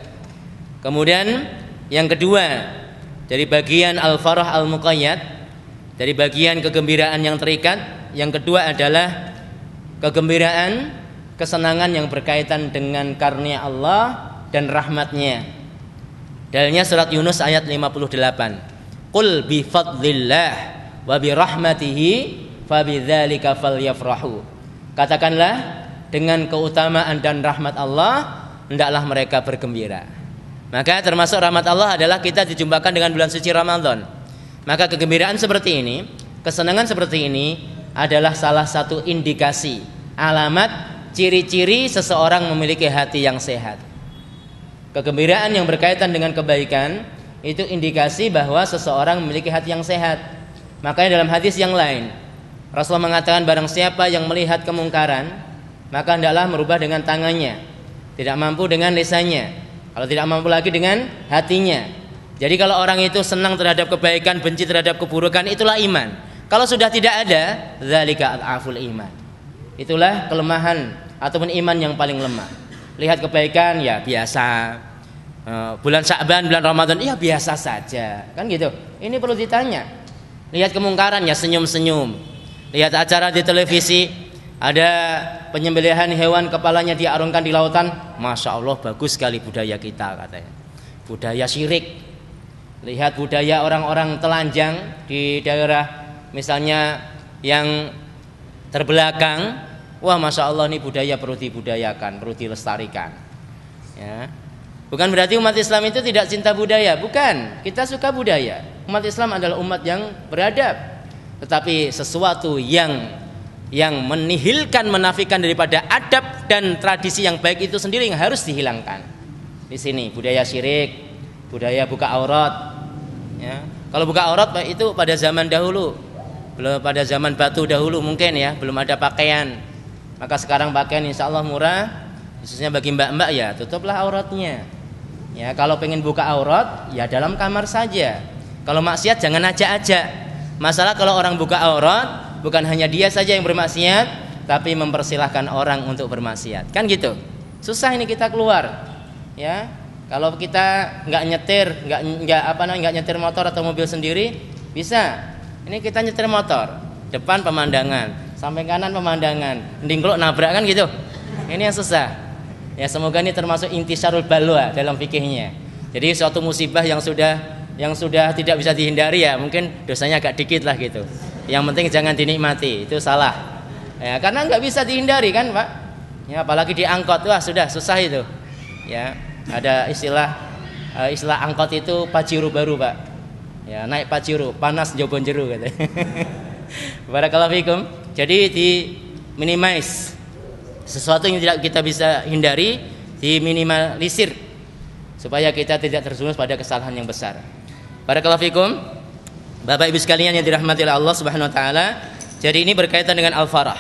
Kemudian yang kedua, dari bagian al-farah al-muqayyad, dari bagian kegembiraan yang terikat, yang kedua adalah kegembiraan, kesenangan yang berkaitan dengan karunia Allah dan rahmatnya. Dalilnya surat Yunus ayat 58. Qul bi fadlillah wa bi rahmatihi fabidzalika falyafrahu. Katakanlah, dengan keutamaan dan rahmat Allah hendaklah mereka bergembira. Maka termasuk rahmat Allah adalah kita dijumpakan dengan bulan suci Ramadan. Maka kegembiraan seperti ini, kesenangan seperti ini adalah salah satu indikasi, alamat, ciri-ciri seseorang memiliki hati yang sehat. Kegembiraan yang berkaitan dengan kebaikan itu indikasi bahwa seseorang memiliki hati yang sehat. Makanya dalam hadis yang lain Rasulullah mengatakan, barang siapa yang melihat kemungkaran, maka hendaklah merubah dengan tangannya. Tidak mampu dengan lisannya. Kalau tidak mampu lagi dengan hatinya. Jadi kalau orang itu senang terhadap kebaikan, benci terhadap keburukan, itulah iman. Kalau sudah tidak ada, dzalika ad'aful iman. Itulah kelemahan ataupun iman yang paling lemah. Lihat kebaikan ya biasa. Bulan Sya'ban, bulan Ramadan ya biasa saja. Kan gitu. Ini perlu ditanya. Lihat kemungkaran ya senyum-senyum. Lihat acara di televisi, ada penyembelihan hewan kepalanya diarungkan di lautan, Masya Allah bagus sekali budaya kita katanya. Budaya syirik. Lihat budaya orang-orang telanjang di daerah misalnya yang terbelakang, wah Masya Allah ini budaya perlu dibudayakan, perlu dilestarikan. Ya. Bukan berarti umat Islam itu tidak cinta budaya, bukan. Kita suka budaya. Umat Islam adalah umat yang beradab. Tetapi sesuatu yang menihilkan, menafikan daripada adab dan tradisi yang baik itu sendiri yang harus dihilangkan. Di sini budaya syirik, budaya buka aurat. Ya. Kalau buka aurat itu pada zaman dahulu, belum pada zaman batu dahulu mungkin ya, belum ada pakaian. Maka sekarang pakaian insya Allah murah, khususnya bagi mbak-mbak ya, tutuplah auratnya. Ya, kalau pengen buka aurat ya dalam kamar saja. Kalau maksiat jangan ajak-ajak. Masalah kalau orang buka aurat, bukan hanya dia saja yang bermaksiat, tapi mempersilahkan orang untuk bermaksiat. Kan gitu. Susah ini kita keluar. Ya. Kalau kita nggak nyetir motor atau mobil sendiri, bisa. Ini kita nyetir motor, depan pemandangan, samping kanan pemandangan, ndingkluk nabrak kan gitu. Ini yang susah. Ya semoga ini termasuk intisarul balwa dalam fikihnya. Jadi suatu musibah yang sudah tidak bisa dihindari ya, mungkin dosanya agak dikit lah gitu. Yang penting jangan dinikmati, itu salah. Ya, karena nggak bisa dihindari kan, Pak. Ya, apalagi di angkot, wah sudah susah itu. Ya, ada istilah angkot itu paciru baru, Pak. Ya, naik paciru, panas jobon jeru katanya. Barakallahu fikum. Jadi di minimize sesuatu yang tidak kita bisa hindari, diminimalisir supaya kita tidak terjerumus pada kesalahan yang besar. Barakallahu fikum. Bapak Ibu sekalian yang dirahmati oleh Allah Subhanahu wa taala, jadi ini berkaitan dengan al-farah.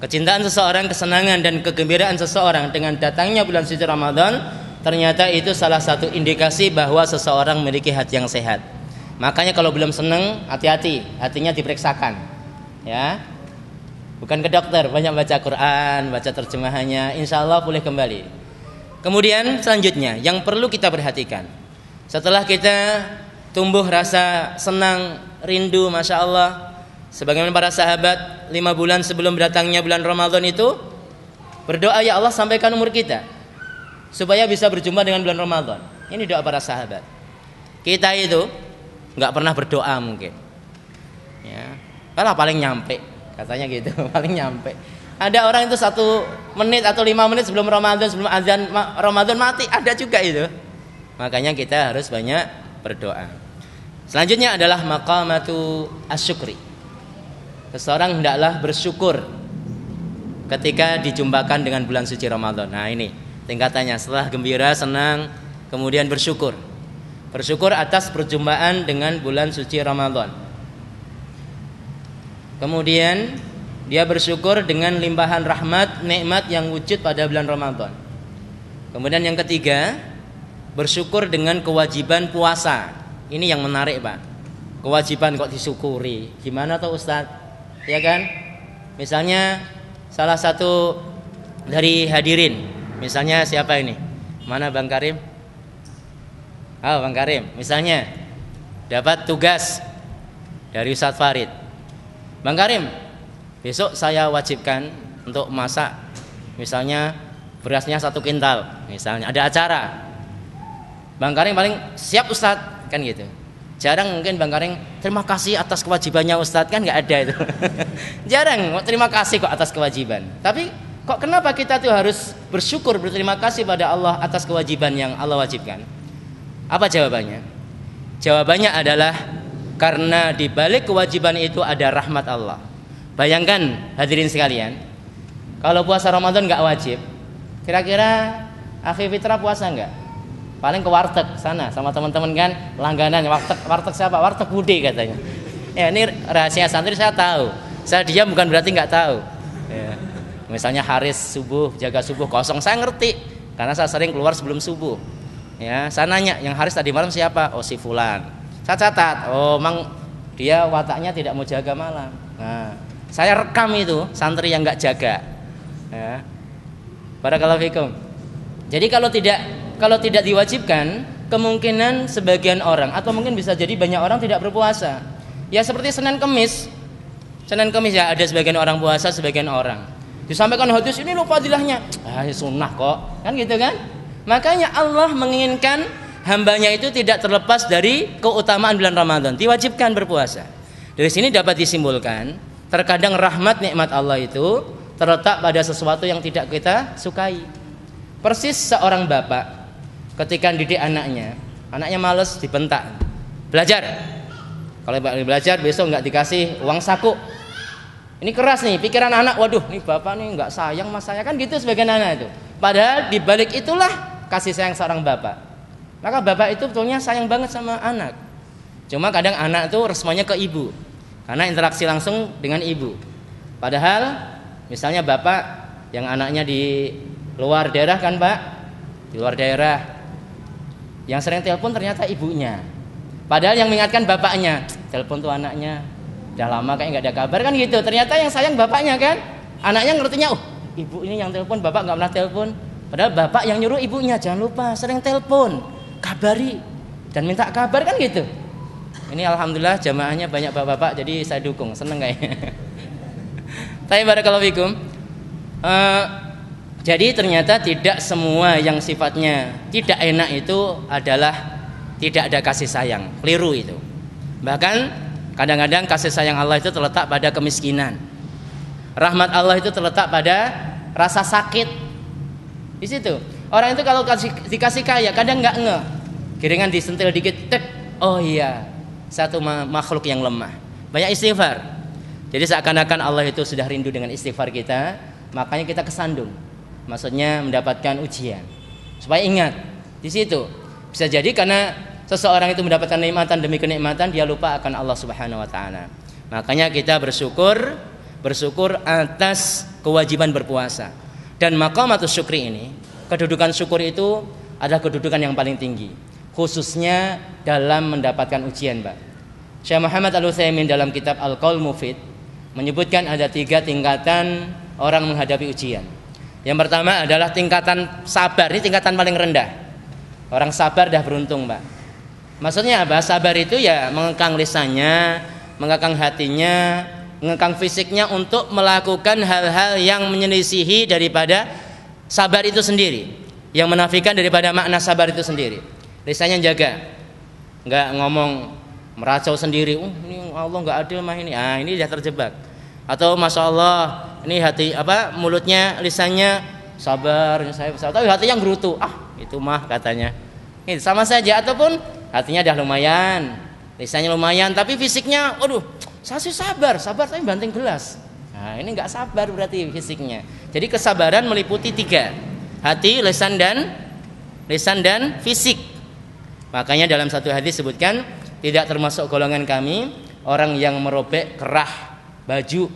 Kecintaan seseorang, kesenangan dan kegembiraan seseorang dengan datangnya bulan suci Ramadan, ternyata itu salah satu indikasi bahwa seseorang memiliki hati yang sehat. Makanya kalau belum senang, hati-hati, hatinya diperiksakan. Ya. Bukan ke dokter, banyak baca Quran, baca terjemahannya, insya Allah pulih kembali. Kemudian selanjutnya yang perlu kita perhatikan, setelah kita tumbuh rasa senang, rindu, Masya Allah, sebagaimana para sahabat 5 bulan sebelum datangnya bulan Ramadan itu berdoa, ya Allah sampaikan umur kita supaya bisa berjumpa dengan bulan Ramadan. Ini doa para sahabat. Kita itu nggak pernah berdoa mungkin, ya, malah paling nyampe katanya gitu, paling nyampe. Ada orang itu 1 menit atau 5 menit sebelum Ramadan, sebelum azan Ramadan mati, ada juga itu. Makanya kita harus banyak berdoa. Selanjutnya adalah maqamatu asyukri. Seseorang hendaklah bersyukur ketika dijumpakan dengan bulan suci Ramadan. Nah ini tingkatannya, setelah gembira, senang, kemudian bersyukur. Bersyukur atas perjumpaan dengan bulan suci Ramadan. Kemudian dia bersyukur dengan limpahan rahmat, nikmat yang wujud pada bulan Ramadan. Kemudian yang ketiga, bersyukur dengan kewajiban puasa. Ini yang menarik, Pak. Kewajiban kok disyukuri. Gimana tuh Ustaz? Ya kan? Misalnya salah satu dari hadirin, misalnya siapa ini? Mana Bang Karim? Oh, Bang Karim. Misalnya dapat tugas dari Ustaz Farid. Bang Karim, besok saya wajibkan untuk masak misalnya berasnya 1 kintal, misalnya ada acara. Bang Karim paling siap Ustadz, kan gitu. Jarang mungkin Bang Karim terima kasih atas kewajibannya Ustadz, kan nggak ada itu. Jarang terima kasih kok atas kewajiban. Tapi kok kenapa kita tuh harus bersyukur, berterima kasih pada Allah atas kewajiban yang Allah wajibkan? Apa jawabannya? Jawabannya adalah karena di balik kewajiban itu ada rahmat Allah. Bayangkan hadirin sekalian, kalau puasa Ramadan nggak wajib, kira-kira Akhi Fitra puasa nggak? Paling ke warteg sana sama teman-teman kan, langganan. Warteg siapa? Warteg Budi katanya. Ya ini rahasia santri, saya tahu. Saya diam bukan berarti nggak tahu. Ya. Misalnya Haris subuh, jaga subuh kosong, saya ngerti. Karena saya sering keluar sebelum subuh. Ya, saya nanya, yang Haris tadi malam siapa? Oh, si fulan. Saya catat, oh, memang dia wataknya tidak mau jaga malam. Nah, saya rekam itu santri yang enggak jaga. Ya. Barakallahu fikum. Jadi kalau tidak diwajibkan, kemungkinan sebagian orang atau mungkin bisa jadi banyak orang tidak berpuasa. Ya seperti Senin Kemis. Senin Kemis ya ada sebagian orang puasa, sebagian orang. Disampaikan hadis ini loh fadilahnya. Sunnah kok. Kan gitu kan? Makanya Allah menginginkan hambanya itu tidak terlepas dari keutamaan bulan Ramadan. Diwajibkan berpuasa. Dari sini dapat disimpulkan, terkadang rahmat nikmat Allah itu terletak pada sesuatu yang tidak kita sukai. Persis seorang bapak ketika didik anaknya males dibentak. Belajar. Kalau belajar besok nggak dikasih uang saku. Ini keras nih pikiran anak. Waduh, nih bapak nih nggak sayang mas saya, kan gitu sebagian anak itu. Padahal dibalik itulah kasih sayang seorang bapak. Maka bapak itu betulnya sayang banget sama anak. Cuma kadang anak itu responnya ke ibu karena interaksi langsung dengan ibu. Padahal misalnya bapak yang anaknya di luar daerah kan pak, di luar daerah, yang sering telepon ternyata ibunya. Padahal yang mengingatkan bapaknya, telepon tuh anaknya, udah lama kayak nggak ada kabar kan gitu. Ternyata yang sayang bapaknya kan, anaknya ngertinya, oh ibu ini yang telepon, bapak nggak pernah telepon. Padahal bapak yang nyuruh ibunya, jangan lupa sering telepon, kabari dan minta kabar kan gitu. Ini alhamdulillah jamaahnya banyak bapak-bapak, jadi saya dukung, seneng kayaknya. Tapi barakallahu fikum. Jadi ternyata tidak semua yang sifatnya tidak enak itu adalah tidak ada kasih sayang. Keliru itu. Bahkan kadang-kadang kasih sayang Allah itu terletak pada kemiskinan. Rahmat Allah itu terletak pada rasa sakit. Di situ. Orang itu kalau dikasih kaya kadang nggak ngeh. Giringan disentil dikit, tek. Oh iya, satu makhluk yang lemah. Banyak istighfar. Jadi seakan-akan Allah itu sudah rindu dengan istighfar kita, makanya kita kesandung. Maksudnya mendapatkan ujian. Supaya ingat di situ. Bisa jadi karena seseorang itu mendapatkan nikmatan demi kenikmatan, dia lupa akan Allah Subhanahu wa taala. Makanya kita bersyukur atas kewajiban berpuasa. Dan maqamatus syukri ini, kedudukan syukur itu adalah kedudukan yang paling tinggi, khususnya dalam mendapatkan ujian, Pak. Syekh Muhammad Al-Utsaimin dalam kitab Al-Qaul Mufid menyebutkan ada 3 tingkatan orang menghadapi ujian. Yang pertama adalah tingkatan sabar. Ini tingkatan paling rendah. Orang sabar dah beruntung, Pak. Maksudnya apa? Sabar itu ya mengekang lisannya, mengekang hatinya, mengekang fisiknya untuk melakukan hal-hal yang menyelisihi daripada sabar itu sendiri, yang menafikan daripada makna sabar itu sendiri. Lisannya jaga, nggak ngomong meracau sendiri. Ini Allah nggak adil mah ini. Ini dia terjebak. Atau masya Allah, ini hati mulutnya, lisannya sabar, saya tapi hatinya gerutu. Itu mah katanya. Ini sama saja. Ataupun hatinya dah lumayan, lisannya lumayan, tapi fisiknya, aduh, saya sih sabar tapi banting gelas. Ini nggak sabar berarti fisiknya. Jadi kesabaran meliputi 3, hati, lisan dan fisik. Makanya dalam satu hadis sebutkan tidak termasuk golongan kami orang yang merobek kerah baju.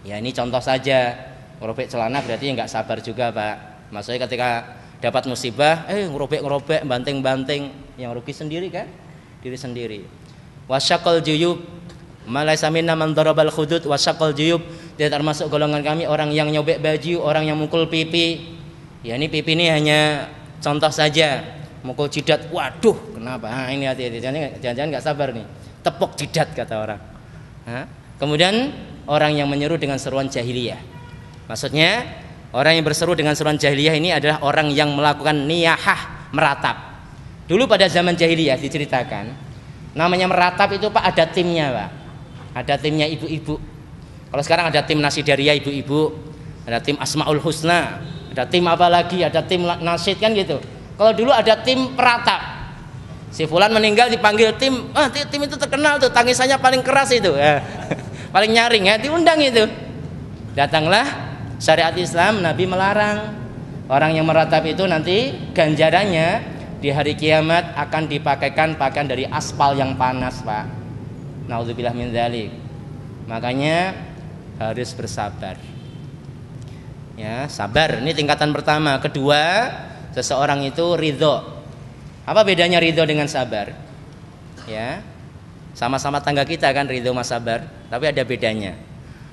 Ya ini contoh saja, merobek celana berarti nggak sabar juga, Pak. Maksudnya ketika dapat musibah, ngerobek, banting-banting, yang rugi sendiri kan, diri sendiri. Wasyaqal juyub, malaisa minna man darabal khudud wasyaqal juyub. Tidak termasuk golongan kami orang yang nyobek baju, orang yang mukul pipi. Ya ini pipi ini hanya contoh saja. Mukul jidat, waduh, kenapa? Ini hati-hati, jangan-jangan nggak sabar nih. Tepok jidat kata orang. Kemudian orang yang menyeru dengan seruan jahiliyah. Maksudnya orang yang berseru dengan seruan jahiliyah ini adalah orang yang melakukan niyahah, meratap. Dulu pada zaman jahiliyah diceritakan, namanya meratap itu Pak ada timnya, Pak. Ada timnya ibu-ibu. Kalau sekarang ada tim Nasidariyah ibu-ibu, ada tim Asmaul Husna, ada tim apa lagi, ada tim Nasid kan gitu. Kalau dulu ada tim peratap. Si fulan meninggal dipanggil tim, tim itu terkenal tuh, tangisannya paling keras itu. Paling nyaring ya, diundang itu. Datanglah syariat Islam, Nabi melarang. Orang yang meratap itu nanti ganjarannya di hari kiamat akan dipakaikan pakaian dari aspal yang panas, Pak. Naudzubillah min dzalik. Makanya harus bersabar. Ya, sabar. Ini tingkatan pertama. Kedua, seseorang itu ridho. Apa bedanya ridho dengan sabar? Ya, sama-sama tangga kita kan ridho sama sabar, tapi ada bedanya.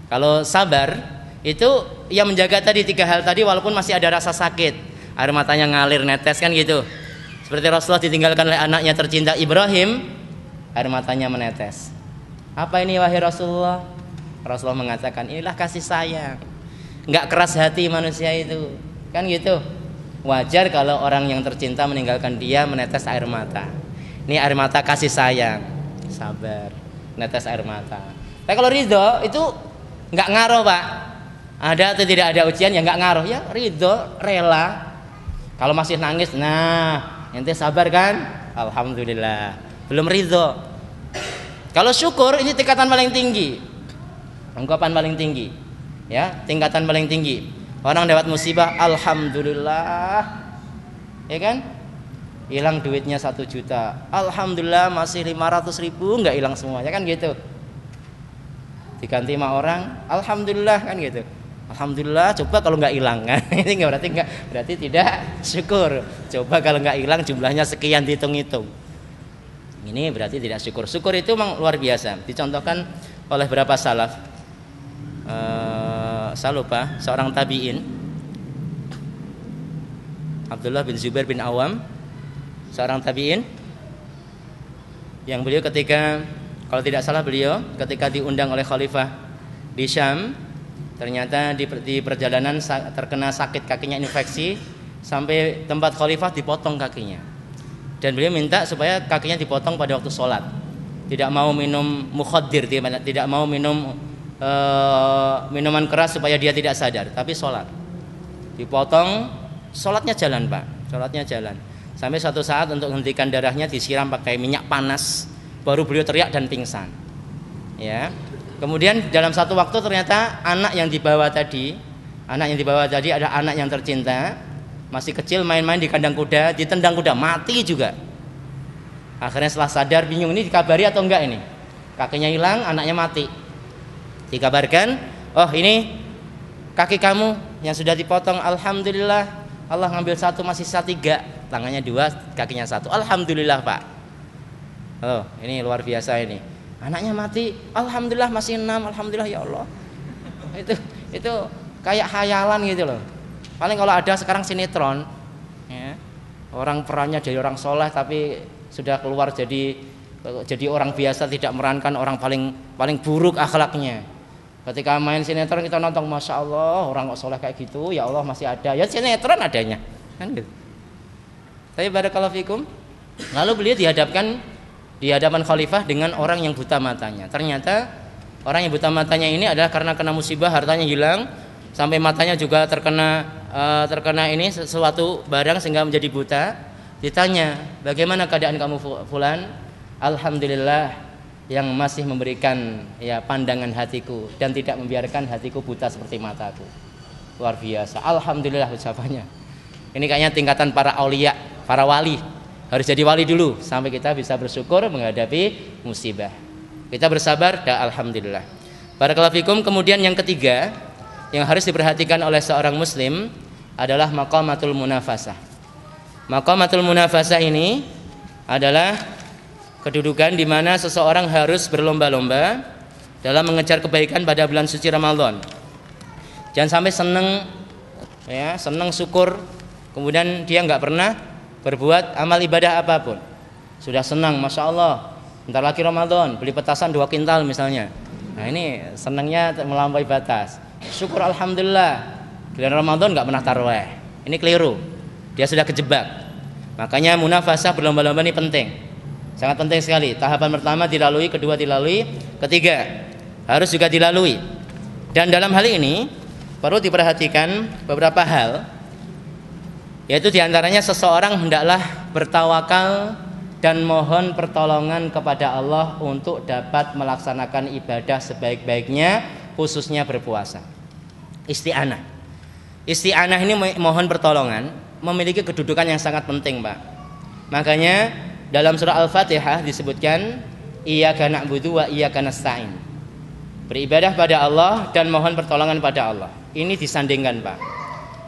Kalau sabar itu yang menjaga tadi 3 hal tadi walaupun masih ada rasa sakit, air matanya ngalir netes kan gitu. Seperti Rasulullah ditinggalkan oleh anaknya tercinta Ibrahim, air matanya menetes. Apa ini wahai Rasulullah? Rasulullah mengatakan inilah kasih sayang. Enggak keras hati manusia itu, kan gitu. Wajar kalau orang yang tercinta meninggalkan dia menetes air mata. Ini air mata kasih sayang, sabar, netes air mata. Tapi kalau ridho itu nggak ngaruh Pak. Ada atau tidak ada ujian ya nggak ngaruh ya, ridho, rela. Kalau masih nangis, nah ente sabar kan? Alhamdulillah. Belum ridho. Kalau syukur ini tingkatan paling tinggi, ungkapan paling tinggi, ya tingkatan paling tinggi. Orang dapat musibah, alhamdulillah, ya kan? Hilang duitnya 1 juta, alhamdulillah masih 500.000 nggak hilang semuanya kan gitu. Diganti sama orang, alhamdulillah kan gitu. Alhamdulillah, coba kalau nggak hilang kan? Ini berarti tidak syukur. Coba kalau nggak hilang jumlahnya sekian dihitung-hitung. Ini berarti tidak syukur. Syukur itu memang luar biasa. Dicontohkan oleh beberapa salaf. Saya lupa seorang tabi'in, Abdullah bin Zubair bin Awam, seorang tabi'in yang beliau ketika, kalau tidak salah beliau ketika diundang oleh khalifah di Syam, ternyata di perjalanan terkena sakit, kakinya infeksi, sampai tempat khalifah dipotong kakinya, dan beliau minta supaya kakinya dipotong pada waktu sholat. Tidak mau minum mukhadir, tidak mau minum minuman keras supaya dia tidak sadar, tapi sholat. Dipotong, sholatnya jalan Pak, sholatnya jalan. Sampai suatu saat untuk menghentikan darahnya disiram pakai minyak panas, baru beliau teriak dan pingsan. Ya. Kemudian dalam satu waktu ternyata anak yang dibawa tadi ada anak yang tercinta, masih kecil main-main di kandang kuda, ditendang kuda, mati juga. Akhirnya setelah sadar bingung, ini dikabari atau enggak ini? Kakinya hilang, anaknya mati. Dikabarkan, oh ini kaki kamu yang sudah dipotong, alhamdulillah, Allah ngambil 1 masih sisa 3, tangannya 2, kakinya 1, alhamdulillah Pak. Oh ini luar biasa ini. Anaknya mati, alhamdulillah masih 6, alhamdulillah ya Allah. Itu kayak khayalan gitu loh. Paling kalau ada sekarang sinetron, ya, orang perannya dari orang soleh tapi sudah keluar jadi orang biasa, tidak merankan orang paling buruk akhlaknya. Ketika main sinetron kita nonton, masya Allah orang kok soleh kayak gitu, ya Allah masih ada, ya sinetron adanya, kan gitu. Tapi barakallahu fikum. Lalu beliau dihadapkan di hadapan khalifah dengan orang yang buta matanya. Ternyata orang yang buta matanya ini adalah karena kena musibah, hartanya hilang, sampai matanya juga terkena ini sesuatu barang sehingga menjadi buta. Ditanya, bagaimana keadaan kamu fulan? Alhamdulillah yang masih memberikan ya pandangan hatiku dan tidak membiarkan hatiku buta seperti mataku. Luar biasa, alhamdulillah ucapannya. Ini kayaknya tingkatan para aulia, para wali. Harus jadi wali dulu sampai kita bisa bersyukur menghadapi musibah. Kita bersabar dan alhamdulillah. Barakallahu fikum. Kemudian yang ketiga yang harus diperhatikan oleh seorang muslim adalah maqamatul munafasah. Maqamatul munafasah ini adalah kedudukan di mana seseorang harus berlomba-lomba dalam mengejar kebaikan pada bulan suci Ramadan. Jangan sampai seneng syukur, kemudian dia nggak pernah berbuat amal ibadah apapun. Sudah senang, masya Allah, bentar lagi Ramadan, beli petasan 2 kintal misalnya. Nah ini senangnya melampaui batas. Syukur alhamdulillah, bulan Ramadan nggak pernah tarawih. Ini keliru, dia sudah kejebak. Makanya munafasah berlomba-lomba ini penting. Sangat penting sekali. Tahapan pertama dilalui, kedua dilalui, ketiga harus juga dilalui. Dan dalam hal ini perlu diperhatikan beberapa hal, yaitu diantaranya seseorang hendaklah bertawakal dan mohon pertolongan kepada Allah untuk dapat melaksanakan ibadah sebaik-baiknya, khususnya berpuasa. Isti'anah. Isti'anah ini mohon pertolongan memiliki kedudukan yang sangat penting, Pak. Makanya dalam surah Al-Fatihah disebutkan iyyaka na'budu wa iyyaka nasta'in. Beribadah pada Allah dan mohon pertolongan pada Allah. Ini disandingkan, Pak.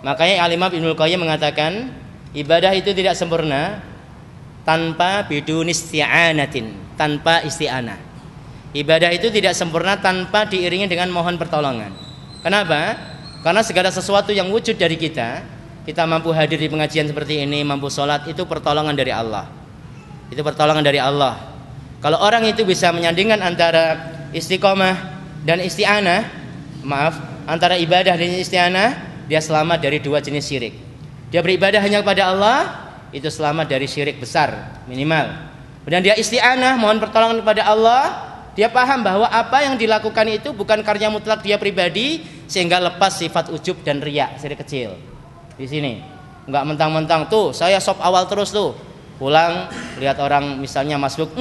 Makanya Al-Imam Ibnul Qayyim mengatakan Ibadah itu tidak sempurna tanpa bidun isti'anatin, tanpa isti'anah. Ibadah itu tidak sempurna tanpa diiringi dengan mohon pertolongan. Kenapa? Karena segala sesuatu yang wujud dari kita mampu hadir di pengajian seperti ini, mampu sholat, itu pertolongan dari Allah. Itu pertolongan dari Allah. Kalau orang itu bisa menyandingkan antara istiqomah dan isti'anah, antara ibadah dan isti'anah, dia selamat dari dua jenis syirik. Dia beribadah hanya kepada Allah, itu selamat dari syirik besar minimal. Kemudian dia isti'anah, mohon pertolongan kepada Allah, dia paham bahwa apa yang dilakukan itu bukan karya mutlak dia pribadi, sehingga lepas sifat ujub dan riya, syirik kecil. Di sini enggak mentang-mentang tuh saya sop awal terus tuh, pulang lihat orang misalnya masbuk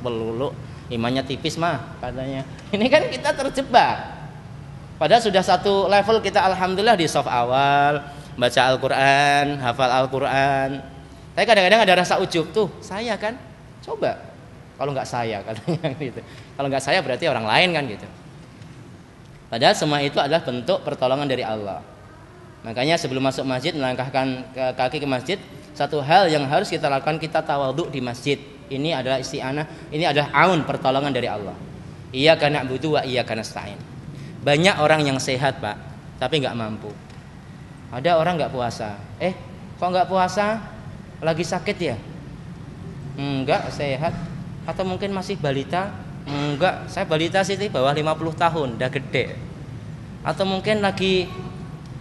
pelulu, imannya tipis mah katanya. Ini kan kita terjebak. Padahal sudah satu level kita alhamdulillah di saf awal, baca Al-Qur'an, hafal Al-Qur'an. Tapi kadang-kadang ada rasa ujub tuh, saya kan. Coba kalau enggak saya katanya gitu. Kalau enggak saya berarti orang lain kan gitu. Padahal semua itu adalah bentuk pertolongan dari Allah. Makanya sebelum masuk masjid, melangkahkan kaki ke masjid, satu hal yang harus kita lakukan, kita tawadhu di masjid. Ini adalah isti'anah, ini adalah aun, pertolongan dari Allah. Iyyaka na'budu wa iyyaka nasta'in. Banyak orang yang sehat, Pak, tapi nggak mampu. Ada orang nggak puasa. Kok nggak puasa? Lagi sakit ya? Enggak, sehat. Atau mungkin masih balita? Enggak, saya balita sih, bawah 50 tahun, udah gede. Atau mungkin lagi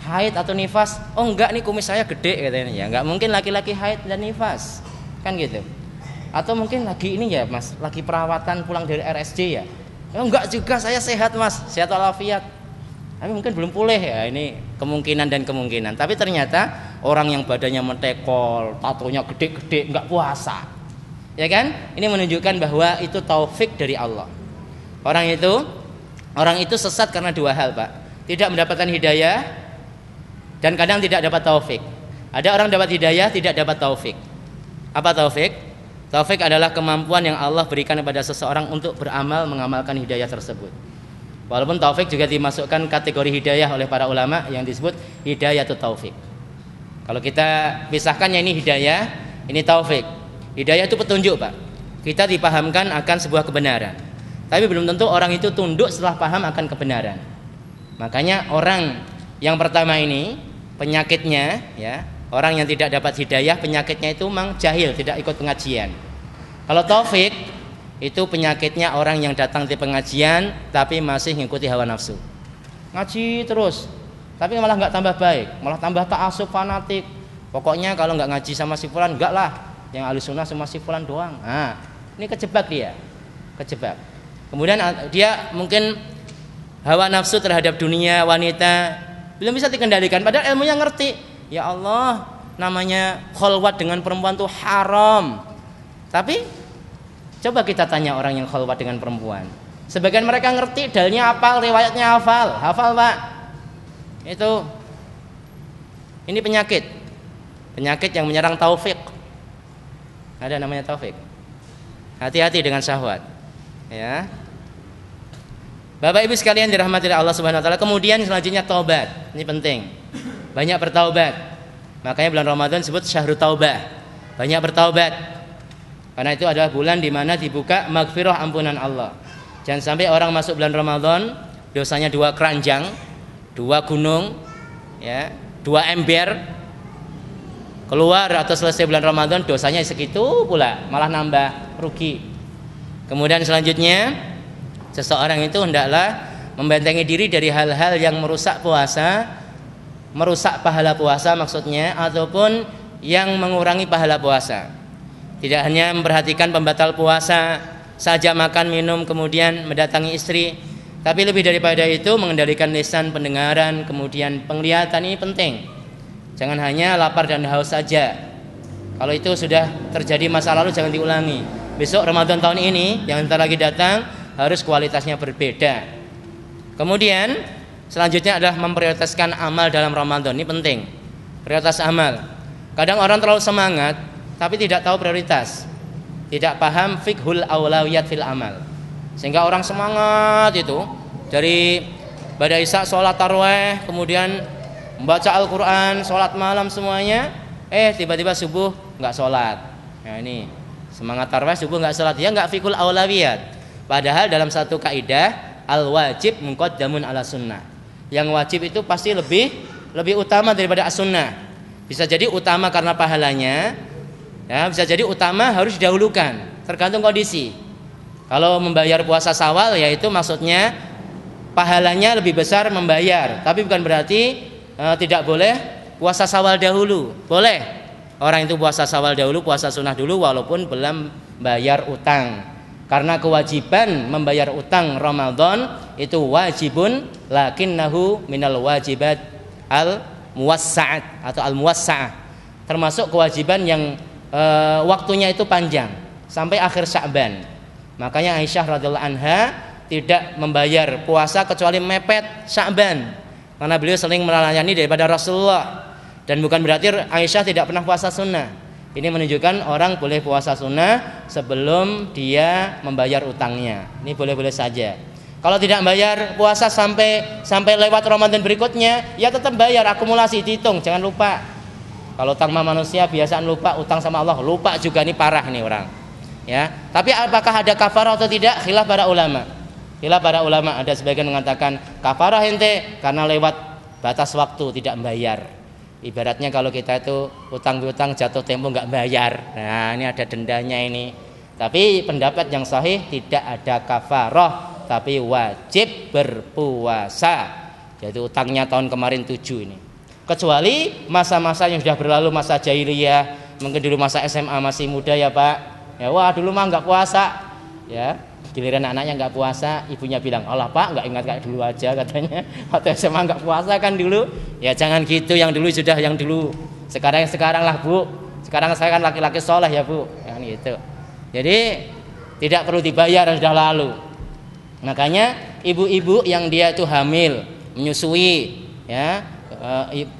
haid atau nifas? Oh enggak, nih kumis saya gede katanya. Ya enggak mungkin laki-laki haid dan nifas, kan gitu. Atau mungkin lagi ini ya Mas, lagi perawatan pulang dari RSJ ya. Enggak juga, saya sehat Mas, sehat walafiat. Tapi mungkin belum pulih ya, ini kemungkinan dan kemungkinan. Tapi ternyata orang yang badannya mentekol, tatonya gede-gede, enggak puasa, ya kan? Ini menunjukkan bahwa itu taufik dari Allah. Orang itu sesat karena dua hal, Pak. Tidak mendapatkan hidayah, dan kadang tidak dapat taufik. Ada orang dapat hidayah, tidak dapat taufik. Apa taufik? Taufik adalah kemampuan yang Allah berikan kepada seseorang untuk beramal, mengamalkan hidayah tersebut. Walaupun taufik juga dimasukkan kategori hidayah oleh para ulama yang disebut hidayah atau taufik. Kalau kita pisahkannya, ini hidayah, ini taufik. Hidayah itu petunjuk, Pak. Kita dipahamkan akan sebuah kebenaran. Tapi belum tentu orang itu tunduk setelah paham akan kebenaran. Makanya orang yang pertama ini penyakitnya, ya, orang yang tidak dapat hidayah, penyakitnya itu memang jahil, tidak ikut pengajian. Kalau taufik itu penyakitnya orang yang datang di pengajian tapi masih mengikuti hawa nafsu, ngaji terus tapi malah nggak tambah baik, malah tambah ta'assub, fanatik. Pokoknya kalau nggak ngaji sama si fulan, enggak lah, yang ahli sunnah sama si fulan doang. Nah, ini kejebak dia, kejebak. Kemudian dia mungkin hawa nafsu terhadap dunia, wanita belum bisa dikendalikan, padahal ilmunya ngerti. Ya Allah, namanya kholwat dengan perempuan itu haram. Tapi coba kita tanya orang yang kholwat dengan perempuan. Sebagian mereka ngerti, dalilnya hafal, riwayatnya hafal Pak. Ini penyakit yang menyerang taufik. Ada namanya taufik. Hati-hati dengan syahwat. Ya. Bapak Ibu sekalian dirahmati Allah Subhanahu wa taala. Kemudian selanjutnya taubat. Ini penting. Banyak bertaubat. Makanya bulan Ramadan disebut syahrut taubah. Banyak bertaubat. Karena itu adalah bulan di mana dibuka maghfirah, ampunan Allah. Jangan sampai orang masuk bulan Ramadan dosanya 2 keranjang, 2 gunung, ya, 2 ember. Keluar atau selesai bulan Ramadan dosanya segitu pula, malah nambah, rugi. Kemudian selanjutnya seseorang itu hendaklah membentengi diri dari hal-hal yang merusak puasa, merusak pahala puasa maksudnya, ataupun yang mengurangi pahala puasa. Tidak hanya memperhatikan pembatal puasa saja, makan, minum, kemudian mendatangi istri, tapi lebih daripada itu mengendalikan lisan, pendengaran, kemudian penglihatan. Ini penting. Jangan hanya lapar dan haus saja. Kalau itu sudah terjadi masa lalu, jangan diulangi. Besok Ramadan tahun ini yang bentar lagi datang harus kualitasnya berbeda. Kemudian selanjutnya adalah memprioritaskan amal dalam Ramadan. Ini penting. Prioritas amal. Kadang orang terlalu semangat tapi tidak tahu prioritas. Tidak paham fiqhul aulawiyat fil amal. Sehingga orang semangat itu dari pada isya sholat tarawih, kemudian membaca Al-Quran, sholat malam semuanya, tiba-tiba subuh nggak sholat. Nah ini semangat tarawih subuh nggak sholat, ya nggak fikul aulawiyat. Padahal dalam satu kaidah al wajib muqaddamun ala sunnah. Yang wajib itu pasti lebih utama daripada as-sunnah. Bisa jadi utama karena pahalanya, ya, bisa jadi utama harus didahulukan, tergantung kondisi. Kalau membayar puasa Syawal, yaitu maksudnya pahalanya lebih besar membayar, tapi bukan berarti tidak boleh puasa Syawal dahulu. Boleh orang itu puasa Syawal dahulu, puasa sunnah dulu, walaupun belum bayar utang. Karena kewajiban membayar utang Ramadan itu wajibun, lakinnahu minal wajibat al muwassa'at atau al muwassa'ah, termasuk kewajiban yang waktunya itu panjang sampai akhir Sya'ban. Makanya Aisyah radhiyallahu anha tidak membayar puasa kecuali mepet Sya'ban, karena beliau sering melayani daripada Rasulullah. Dan bukan berarti Aisyah tidak pernah puasa sunnah. Ini menunjukkan orang boleh puasa sunnah sebelum dia membayar utangnya. Ini boleh-boleh saja. Kalau tidak bayar puasa sampai lewat Ramadan berikutnya, ya tetap bayar, akumulasi, dihitung, jangan lupa. Kalau utang sama manusia biasaan lupa, utang sama Allah lupa juga, nih parah nih orang. Ya, tapi apakah ada kafarah atau tidak? Khilaf para ulama. Ada sebagian mengatakan kafarah ente karena lewat batas waktu tidak membayar. Ibaratnya kalau kita itu utang jatuh tempo nggak bayar, nah ini ada dendanya ini. Tapi pendapat yang sahih tidak ada kafarah, tapi wajib berpuasa. Jadi utangnya tahun kemarin 7 ini. Kecuali masa-masa yang sudah berlalu, masa jahiliyah, mungkin dulu masa SMA masih muda ya Pak. Ya wah dulu mah nggak puasa, ya. Giliran anaknya nggak puasa, ibunya bilang, "Allah Pak, nggak ingat kayak dulu aja," katanya. Waktu SMA nggak puasa kan dulu. Ya jangan gitu, yang dulu sudah yang dulu. Sekarang lah Bu. Sekarang saya kan laki-laki soleh ya Bu. Ya, gitu. Jadi tidak perlu dibayar, sudah lalu. Makanya ibu-ibu yang dia itu hamil, menyusui, ya,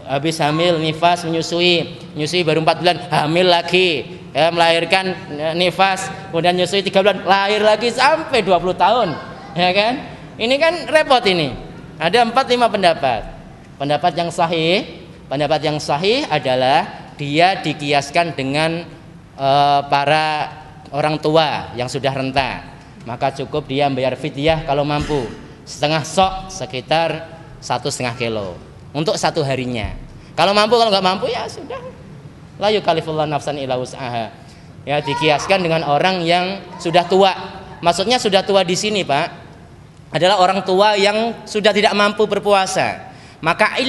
habis hamil nifas menyusui baru 4 bulan hamil lagi, ya, melahirkan nifas kemudian nyusui 3 bulan lahir lagi sampai 20 tahun, ya kan? Ini kan repot ini. Ada 4-5 pendapat yang sahih adalah dia dikiaskan dengan para orang tua yang sudah renta, maka cukup dia membayar fidyah kalau mampu setengah sok, sekitar 1,5 kilo untuk 1 harinya. Kalau mampu, kalau nggak mampu ya sudah. La yukallifullahu nafsan illa wus'aha. Ya, dikiaskan dengan orang yang sudah tua. Maksudnya sudah tua di sini, Pak, adalah orang tua yang sudah tidak mampu berpuasa. Maka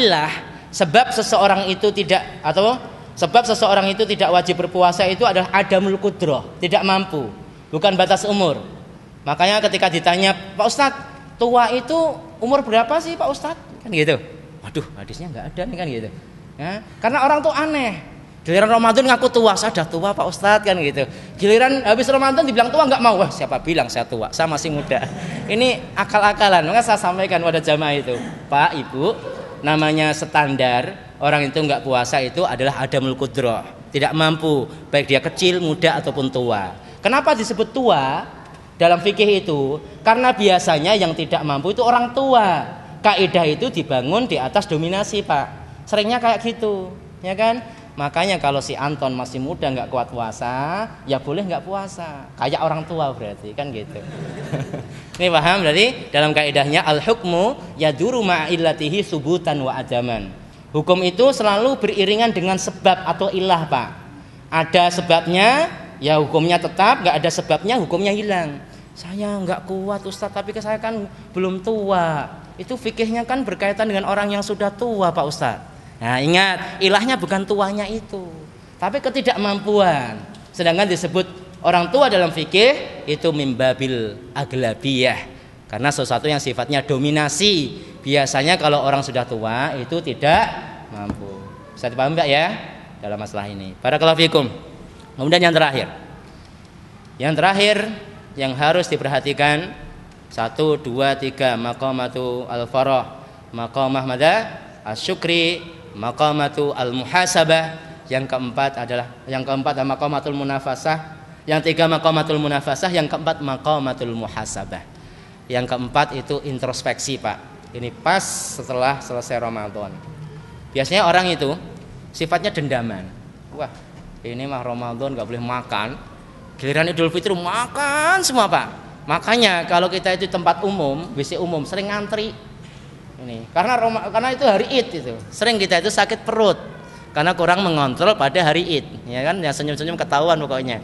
sebab seseorang itu tidak wajib berpuasa itu adalah adamul qudrah, tidak mampu, bukan batas umur. Makanya ketika ditanya, "Pak Ustadz, tua itu umur berapa sih Pak Ustadz?" Kan gitu. Waduh, hadisnya nggak ada nih kan gitu. Ya, karena orang tuh aneh. Giliran Ramadan ngaku tua, saya sudah tua Pak Ustadz kan gitu. Giliran habis Ramadan dibilang tua nggak mau. Wah, siapa bilang saya tua? Saya masih muda. Ini akal-akalan. Maka saya sampaikan pada jamaah itu, Pak, Ibu, namanya standar orang itu nggak puasa itu adalah adamul qudrah, tidak mampu, baik dia kecil, muda ataupun tua. Kenapa disebut tua dalam fikih itu? Karena biasanya yang tidak mampu itu orang tua. Kaidah itu dibangun di atas dominasi, Pak. Seringnya kayak gitu, ya kan? Makanya kalau si Anton masih muda nggak kuat puasa, ya boleh nggak puasa. Kayak orang tua berarti, kan gitu. Ini paham? Berarti dalam kaidahnya al-hukmu yaduru ma'illatihi subutan wa adaman. Hukum itu selalu beriringan dengan sebab atau ilah, Pak. Ada sebabnya, ya hukumnya tetap. Nggak ada sebabnya, hukumnya hilang. Saya nggak kuat Ustaz, tapi saya kan belum tua. Itu fikihnya kan berkaitan dengan orang yang sudah tua, Pak Ustaz. Nah ingat, ilahnya bukan tuanya itu, tapi ketidakmampuan. Sedangkan disebut orang tua dalam fikih itu mimbabil aglabiyah, karena sesuatu yang sifatnya dominasi. Biasanya kalau orang sudah tua itu tidak mampu. Bisa dipahami Mbak ya dalam masalah ini. Barakallahu fikum. Kemudian yang terakhir yang harus diperhatikan 1, 2, 3 maqamatu al-farah, maqamah madza asyukri, maqamatu al-muhasabah. Yang keempat adalah maqamatul munafasah. Yang 3 maqamatul munafasah, yang keempat maqamatul muhasabah. Yang keempat itu introspeksi, Pak. Ini pas setelah selesai Ramadan. Biasanya orang itu sifatnya dendaman. Wah, ini mah Ramadan nggak boleh makan. Giliran Idul Fitri makan semua Pak. Makanya kalau kita itu tempat umum, WC umum sering ngantri. Ini karena itu hari Id itu. Sering kita itu sakit perut karena kurang mengontrol pada hari Id, ya kan? Yang senyum-senyum ketahuan pokoknya.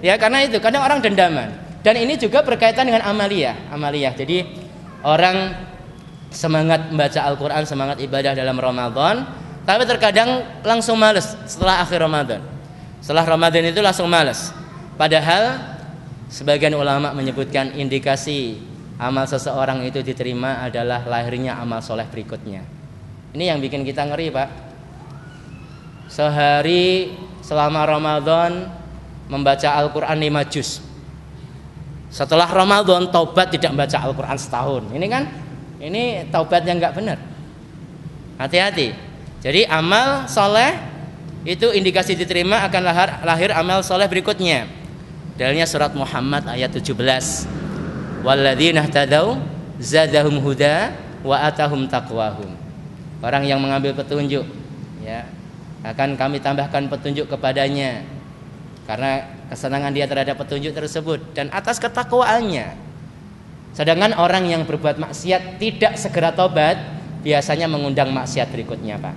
Ya karena itu kadang orang dendaman. Dan ini juga berkaitan dengan amaliyah. Jadi orang semangat membaca Al-Quran, semangat ibadah dalam Ramadan, tapi terkadang langsung males setelah akhir Ramadan. Setelah Ramadan itu langsung males. Padahal sebagian ulama menyebutkan indikasi amal seseorang itu diterima adalah lahirnya amal soleh berikutnya. Ini yang bikin kita ngeri Pak. Sehari selama Ramadan membaca Al-Quran 5 juz. Setelah Ramadan taubat tidak membaca Al-Quran setahun. Ini taubat yang nggak benar. Hati-hati. Jadi amal soleh itu indikasi diterima akan lahir amal soleh berikutnya. Dalilnya surat Muhammad ayat 17. Walladzina ihtadaw zadahum huda wa atahum taqwahum. Orang yang mengambil petunjuk, ya, akan kami tambahkan petunjuk kepadanya karena kesenangan dia terhadap petunjuk tersebut dan atas ketakwaannya. Sedangkan orang yang berbuat maksiat tidak segera tobat biasanya mengundang maksiat berikutnya Pak.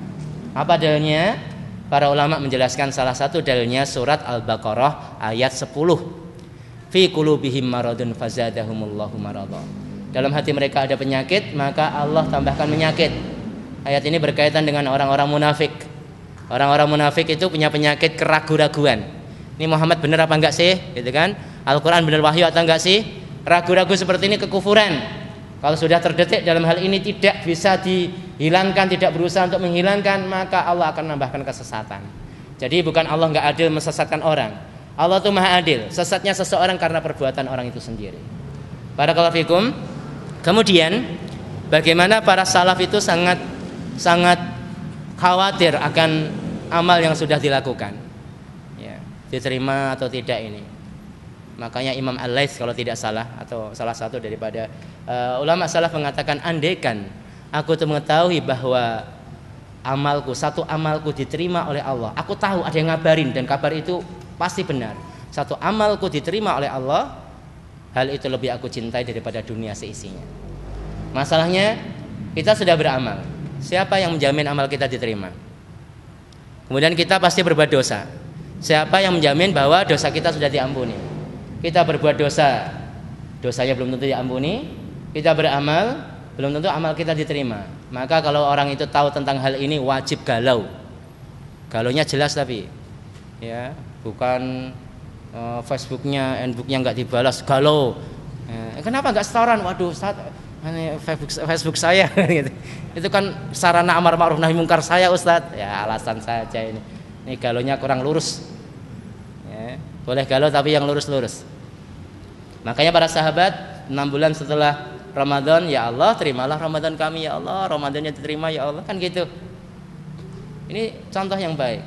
Apa dalilnya? Para ulama menjelaskan salah satu dalilnya surat Al-Baqarah ayat 10. Fi qulubihim maradun fazadahumullahu marada. Dalam hati mereka ada penyakit, maka Allah tambahkan penyakit. Ayat ini berkaitan dengan orang-orang munafik. Orang-orang munafik itu punya penyakit keraguan-raguan. Ini Muhammad benar apa enggak sih? Gitu kan? Al-Quran benar wahyu atau enggak sih? Ragu-ragu seperti ini kekufuran. Kalau sudah terdetik dalam hal ini tidak bisa dihilangkan, tidak berusaha untuk menghilangkan, maka Allah akan menambahkan kesesatan. Jadi bukan Allah enggak adil mesesatkan orang. Allah itu maha adil. Sesatnya seseorang karena perbuatan orang itu sendiri. Barakallahu fikum. Kemudian bagaimana para salaf itu sangat khawatir akan amal yang sudah dilakukan, ya, diterima atau tidak ini. Makanya Imam Al-Laits kalau tidak salah atau salah satu daripada ulama salaf mengatakan, andaikan aku tuh mengetahui bahwa satu amalku diterima oleh Allah, aku tahu ada yang ngabarin dan kabar itu pasti benar, satu amalku diterima oleh Allah, hal itu lebih aku cintai daripada dunia seisinya. Masalahnya kita sudah beramal, siapa yang menjamin amal kita diterima? Kemudian kita pasti berbuat dosa, siapa yang menjamin bahwa dosa kita sudah diampuni? Kita berbuat dosa, dosanya belum tentu diampuni. Kita beramal, belum tentu amal kita diterima. Maka kalau orang itu tahu tentang hal ini wajib galau. Galaunya jelas tapi, ya, bukan Facebooknya, Facebooknya nggak dibalas, galau. Kenapa nggak setoran? Waduh, Facebook saya, gitu. Itu kan sarana amar ma'ruf nahi mungkar saya Ustadz. Ya alasan saja ini. Ini galaunya kurang lurus. Ya, boleh galau tapi yang lurus-lurus. Makanya para sahabat 6 bulan setelah Ramadan, ya Allah terimalah Ramadan kami, ya Allah Ramadannya diterima, ya Allah, kan gitu. Ini contoh yang baik.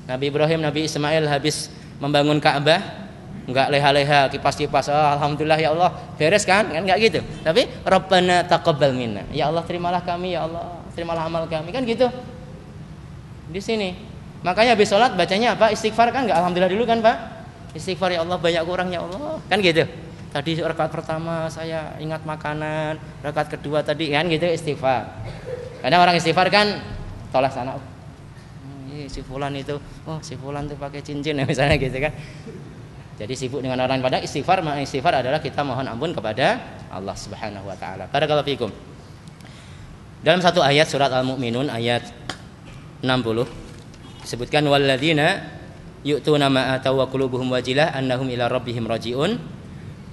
Nabi Ibrahim, Nabi Ismail habis membangun Ka'bah, enggak leha-leha kipas-kipas, oh, alhamdulillah ya Allah beres kan enggak gitu. Tapi Rabbana taqabbal minna, ya Allah terimalah kami, ya Allah terimalah amal kami, kan gitu. Di sini. Makanya habis sholat bacanya apa? Istighfar kan enggak alhamdulillah dulu kan Pak? Istighfar, ya Allah banyak kurang ya Allah, kan gitu. Tadi rakaat pertama saya ingat makanan, rakaat kedua tadi kan gitu istighfar. Kadang orang istighfar kan tolak sana. Si fulan itu, oh si fulan tuh pakai cincin ya misalnya gitu kan. Jadi sibuk dengan orang, padahal istighfar adalah kita mohon ampun kepada Allah Subhanahu wa taala. Barakallahu fikum. Dalam satu ayat surat Al-Mu'minun ayat 60 disebutkan walladzina yu'tuna ma ataw wa qulubuhum wajilah annahum ila rabbihim raji'un.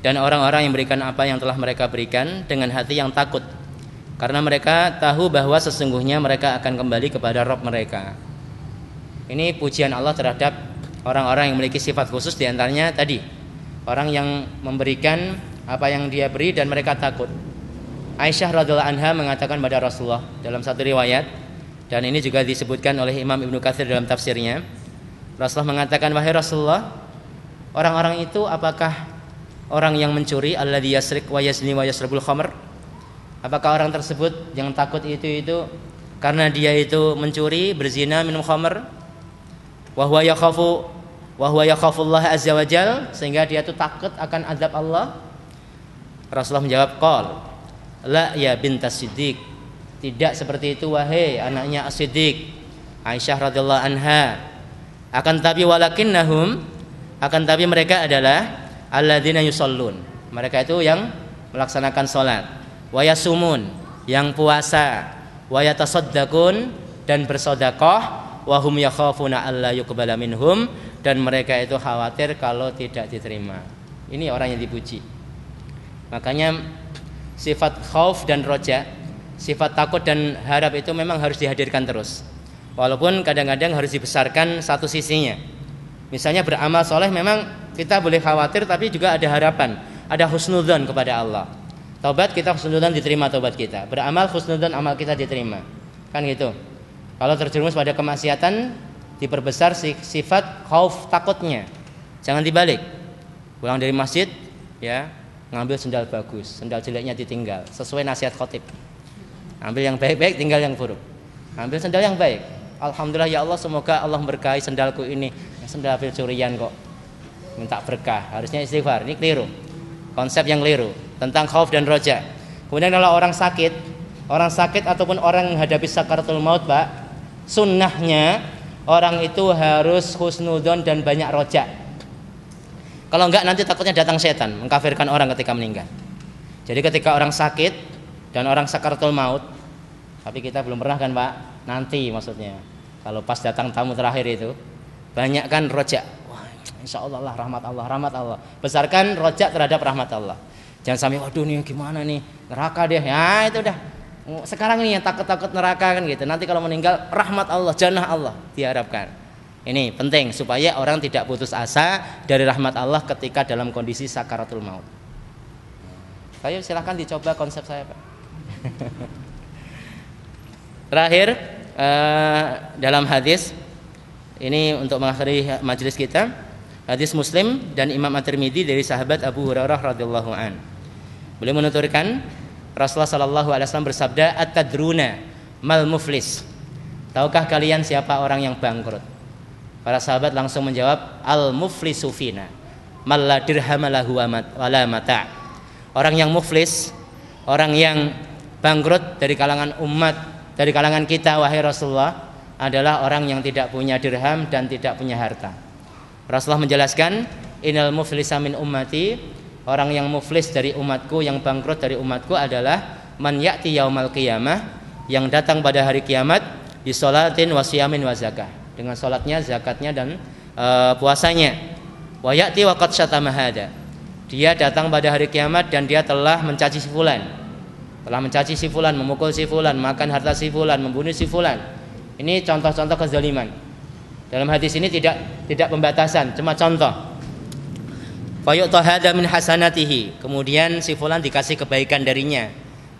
Dan orang-orang yang berikan apa yang telah mereka berikan dengan hati yang takut, karena mereka tahu bahwa sesungguhnya mereka akan kembali kepada Rabb mereka. Ini pujian Allah terhadap orang-orang yang memiliki sifat khusus, diantaranya tadi orang yang memberikan apa yang dia beri dan mereka takut. Aisyah radhiyallahu anha mengatakan pada Rasulullah dalam satu riwayat, dan ini juga disebutkan oleh Imam Ibnu Katsir dalam tafsirnya. Rasulullah mengatakan, wahai Rasulullah, orang-orang itu apakah orang yang mencuri, alladzi yasrik wa yazni wa yasrabul khamr? Apakah orang tersebut yang takut itu karena dia itu mencuri, berzina, minum khamr? wa huwa yakhafullah azza wajal, sehingga dia itu takut akan azab Allah. Rasulullah menjawab, qal la ya bintas siddiq, tidak seperti itu wahai anaknya as-siddiq, Aisyah radhiyallahu anha. Akan tapi mereka adalah alladzina yusallun, mereka itu yang melaksanakan salat, wa yasumun, yang puasa, wa yatasaddaqun, dan bersedekah, wa hum yakhafuna alla yuqbala minhum, dan mereka itu khawatir kalau tidak diterima. Ini orang yang dipuji. Makanya sifat khauf dan roja, sifat takut dan harap itu memang harus dihadirkan terus. Walaupun kadang-kadang harus dibesarkan satu sisinya. Misalnya beramal soleh, memang kita boleh khawatir, tapi juga ada harapan, ada husnudzon kepada Allah. Taubat kita husnudzon diterima taubat kita, beramal husnudzon amal kita diterima, kan gitu. Kalau terjerumus pada kemaksiatan, diperbesar sifat khauf takutnya. Jangan dibalik. Pulang dari masjid, ya, ngambil sendal bagus, sendal jeleknya ditinggal, sesuai nasihat khotib. Ambil yang baik-baik, tinggal yang buruk. Ambil sendal yang baik. Alhamdulillah ya Allah, semoga Allah berkahi sendalku ini. Sendal curian kok, minta berkah. Harusnya istighfar. Ini keliru, konsep yang keliru tentang khauf dan roja. Kemudian kalau orang sakit ataupun orang menghadapi sakaratul maut, Pak, sunnahnya orang itu harus husnudzon dan banyak roja. Kalau enggak, nanti takutnya datang setan mengkafirkan orang ketika meninggal. Jadi ketika orang sakit dan orang sakaratul maut, tapi kita belum pernah kan, Pak? Nanti maksudnya, kalau pas datang tamu terakhir itu, banyakkan rojak. Wah, insya Allah lah rahmat Allah. Besarkan rojak terhadap rahmat Allah. Jangan sampai, waduh nih gimana nih, neraka deh. Ya itu udah. Sekarang ini yang takut-takut neraka kan gitu. Nanti kalau meninggal, rahmat Allah, jannah Allah diharapkan. Ini penting supaya orang tidak putus asa dari rahmat Allah ketika dalam kondisi sakaratul maut. Saya silahkan dicoba konsep saya, Pak. Terakhir, dalam hadis ini untuk mengakhiri majelis kita, hadis Muslim dan Imam At-Tirmidzi dari sahabat Abu Hurairah radhiyallahu an. Beliau menuturkan, Rasulullah sallallahu alaihi wasallam bersabda, "At-tadruna mal muflis?" Tahukah kalian siapa orang yang bangkrut? Para sahabat langsung menjawab, "Al-muflisu fina mal la dirham lahu wala mata'." Orang yang muflis, orang yang bangkrut dari kalangan umat, dari kalangan kita wahai Rasulullah, adalah orang yang tidak punya dirham dan tidak punya harta. Rasulullah menjelaskan, "Innal muflisa min ummati," orang yang muflis dari umatku, yang bangkrut dari umatku adalah man ya'ti yaumal qiyamah, yang datang pada hari kiamat bi sholatin wa siyamin wa zakah, dengan salatnya, zakatnya dan puasanya. Wa ya'ti wa qad syatama hada, dia datang pada hari kiamat dan dia telah mencaci si fulan, memukul si fulan, makan harta si fulan, membunuh si fulan. Ini contoh-contoh kezaliman. Dalam hadis ini tidak pembatasan, cuma contoh. Fa yu'ta hada min hasanatihi, kemudian si fulan dikasih kebaikan darinya.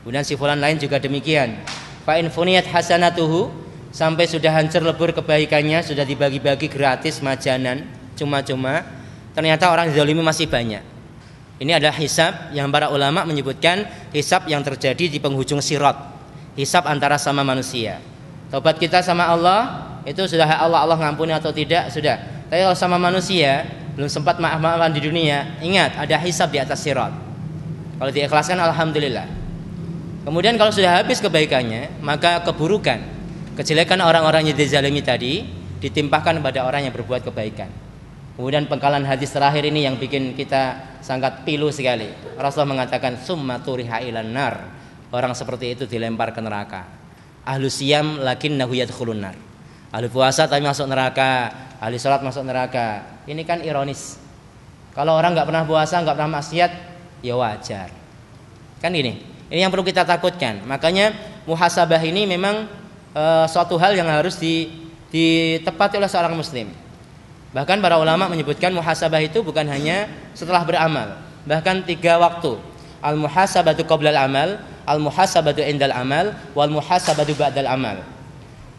Kemudian si fulan lain juga demikian. Fa in funiyat hasanatuhu, sampai sudah hancur lebur kebaikannya, sudah dibagi-bagi gratis, majanan, cuma-cuma, ternyata orang zalimi masih banyak. Ini adalah hisab yang para ulama menyebutkan hisab yang terjadi di penghujung sirat, hisab antara sama manusia. Taubat kita sama Allah itu sudah Allah ngampuni atau tidak, sudah. Tapi kalau sama manusia belum sempat maaf-maafan di dunia, ingat ada hisab di atas sirat. Kalau diikhlaskan, alhamdulillah. Kemudian kalau sudah habis kebaikannya, maka keburukan, kejelekan orang-orang yang dizalimi tadi ditimpakan pada orang yang berbuat kebaikan. Kemudian pengkalan hadis terakhir ini yang bikin kita sangat pilu sekali. Rasulullah mengatakan, summa turiha ilan nar, orang seperti itu dilempar ke neraka. Ahlu siyam lakinnahu yadkhulun nar, ahli puasa tapi masuk neraka, ahli salat masuk neraka. Ini kan ironis. Kalau orang nggak pernah puasa, nggak pernah maksiat, ya wajar. Kan ini yang perlu kita takutkan. Makanya muhasabah ini memang suatu hal yang harus ditepati oleh seorang muslim. Bahkan para ulama menyebutkan muhasabah itu bukan hanya setelah beramal, bahkan 3 waktu. Al muhasabatu qoblal amal, al muhasabatu indal amal, wal muhasabatu ba'dal amal.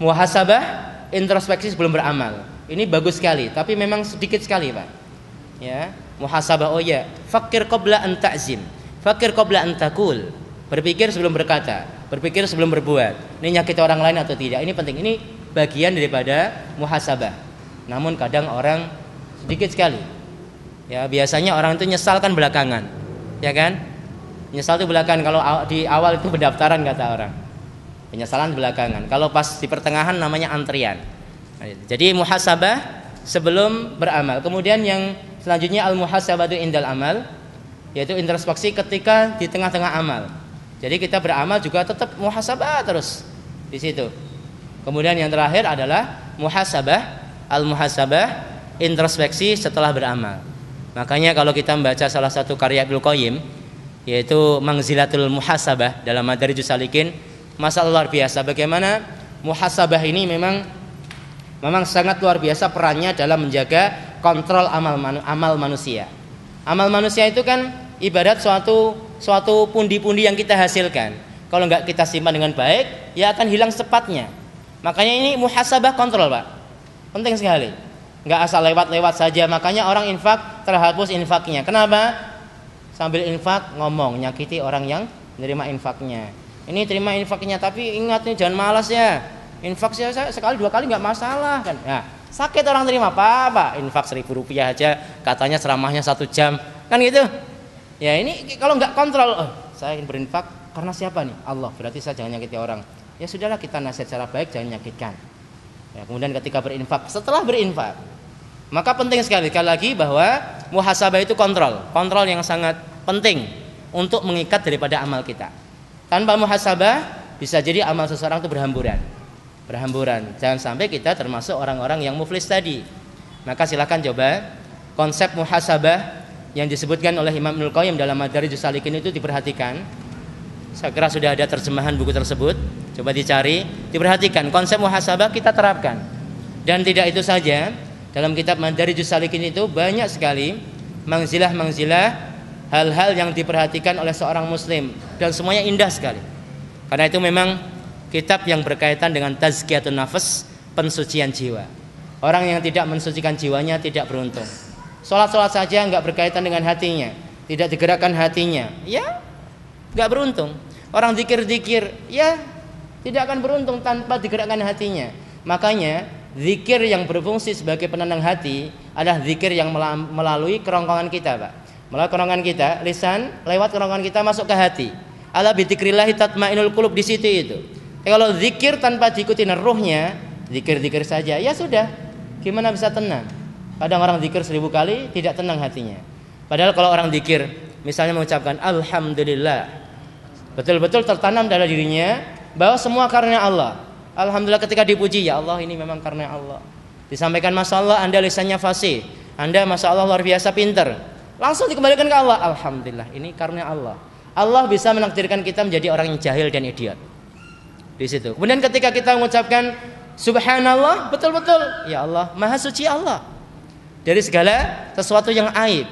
Muhasabah, introspeksi sebelum beramal. Ini bagus sekali, tapi memang sedikit sekali, Pak. Ya, muhasabah, oh ya, fakir qabla an ta'zim, fakir qabla an taqul. Berpikir sebelum berkata, berpikir sebelum berbuat. Ini nyakiti orang lain atau tidak. Ini penting. Ini bagian daripada muhasabah. namun kadang orang sedikit sekali. Ya, biasanya orang itu nyesal kan belakangan, ya kan? Nyesal itu belakangan. Kalau di awal itu pendaftaran kata orang, penyesalan belakangan. Kalau pas di pertengahan namanya antrian. Jadi muhasabah sebelum beramal. Kemudian yang selanjutnya al-muhasabatu indal amal, yaitu introspeksi ketika di tengah-tengah amal. Jadi kita beramal juga tetap muhasabah terus di situ. Kemudian yang terakhir adalah muhasabah, al-muhasabah, introspeksi setelah beramal. Makanya kalau kita membaca salah satu karya Ibnu Qayyim, yaitu Manzilatul Muhasabah dalam Madarijus Salikin, masalah luar biasa bagaimana muhasabah ini memang sangat luar biasa perannya dalam menjaga kontrol amal manusia. Amal manusia itu kan ibarat suatu pundi-pundi yang kita hasilkan. Kalau nggak kita simpan dengan baik, ya akan hilang secepatnya. Makanya ini muhasabah kontrol, Pak. Penting sekali. Nggak asal lewat-lewat saja. Makanya orang infak terhapus infaknya. Kenapa? Sambil infak ngomong nyakiti orang yang menerima infaknya. Ini terima infaknya, tapi ingat nih jangan malas ya. Infak saya sekali 2 kali nggak masalah kan. Nah, sakit orang terima apa? Infak 1.000 rupiah aja, katanya ceramahnya 1 jam, kan gitu. Ya ini kalau nggak kontrol, saya ingin berinfak karena siapa nih? Allah. Berarti saya jangan nyakiti orang. Ya sudahlah, kita nasihat secara baik, jangan nyakitkan. Ya, kemudian ketika berinfak, setelah berinfak, maka penting sekali lagi bahwa muhasabah itu kontrol yang sangat penting untuk mengikat daripada amal kita. Tanpa muhasabah bisa jadi amal seseorang itu berhamburan. Jangan sampai kita termasuk orang-orang yang muflis tadi. Maka silakan coba konsep muhasabah yang disebutkan oleh Imam Ibnu Qayyim dalam Madarijus Salikin itu diperhatikan. Saya kira sudah ada terjemahan buku tersebut. Coba dicari, diperhatikan konsep muhasabah kita terapkan. Dan tidak itu saja, dalam kitab Madarijus Salikin itu banyak sekali mangzilah hal-hal yang diperhatikan oleh seorang muslim dan semuanya indah sekali. Karena itu memang kitab yang berkaitan dengan tazkiyatun nafas, pensucian jiwa. Orang yang tidak mensucikan jiwanya tidak beruntung. Sholat saja nggak berkaitan dengan hatinya, tidak digerakkan hatinya, ya nggak beruntung. Orang zikir, ya tidak akan beruntung tanpa digerakkan hatinya. Makanya zikir yang berfungsi sebagai penenang hati adalah zikir yang melalui kerongkongan kita, Pak. Melalui kerongkongan kita, lisan lewat kerongkongan kita masuk ke hati. Ala bidzikrillah tatmainul qulub, di situ itu. Kalau zikir tanpa diikuti ruhnya, zikir saja, ya sudah, gimana bisa tenang? Kadang orang zikir 1000 kali tidak tenang hatinya. Padahal kalau orang zikir, misalnya mengucapkan alhamdulillah, betul-betul tertanam dalam dirinya bahwa semua karena Allah. Alhamdulillah, ketika dipuji, ya Allah ini memang karena Allah. Disampaikan masya Allah, Anda lisannya fasih, Anda masya Allah luar biasa pinter, langsung dikembalikan ke Allah. Alhamdulillah, ini karena Allah. Allah bisa menakdirkan kita menjadi orang yang jahil dan idiot. Di situ. Kemudian ketika kita mengucapkan subhanallah, betul-betul ya Allah, maha suci Allah dari segala sesuatu yang aib.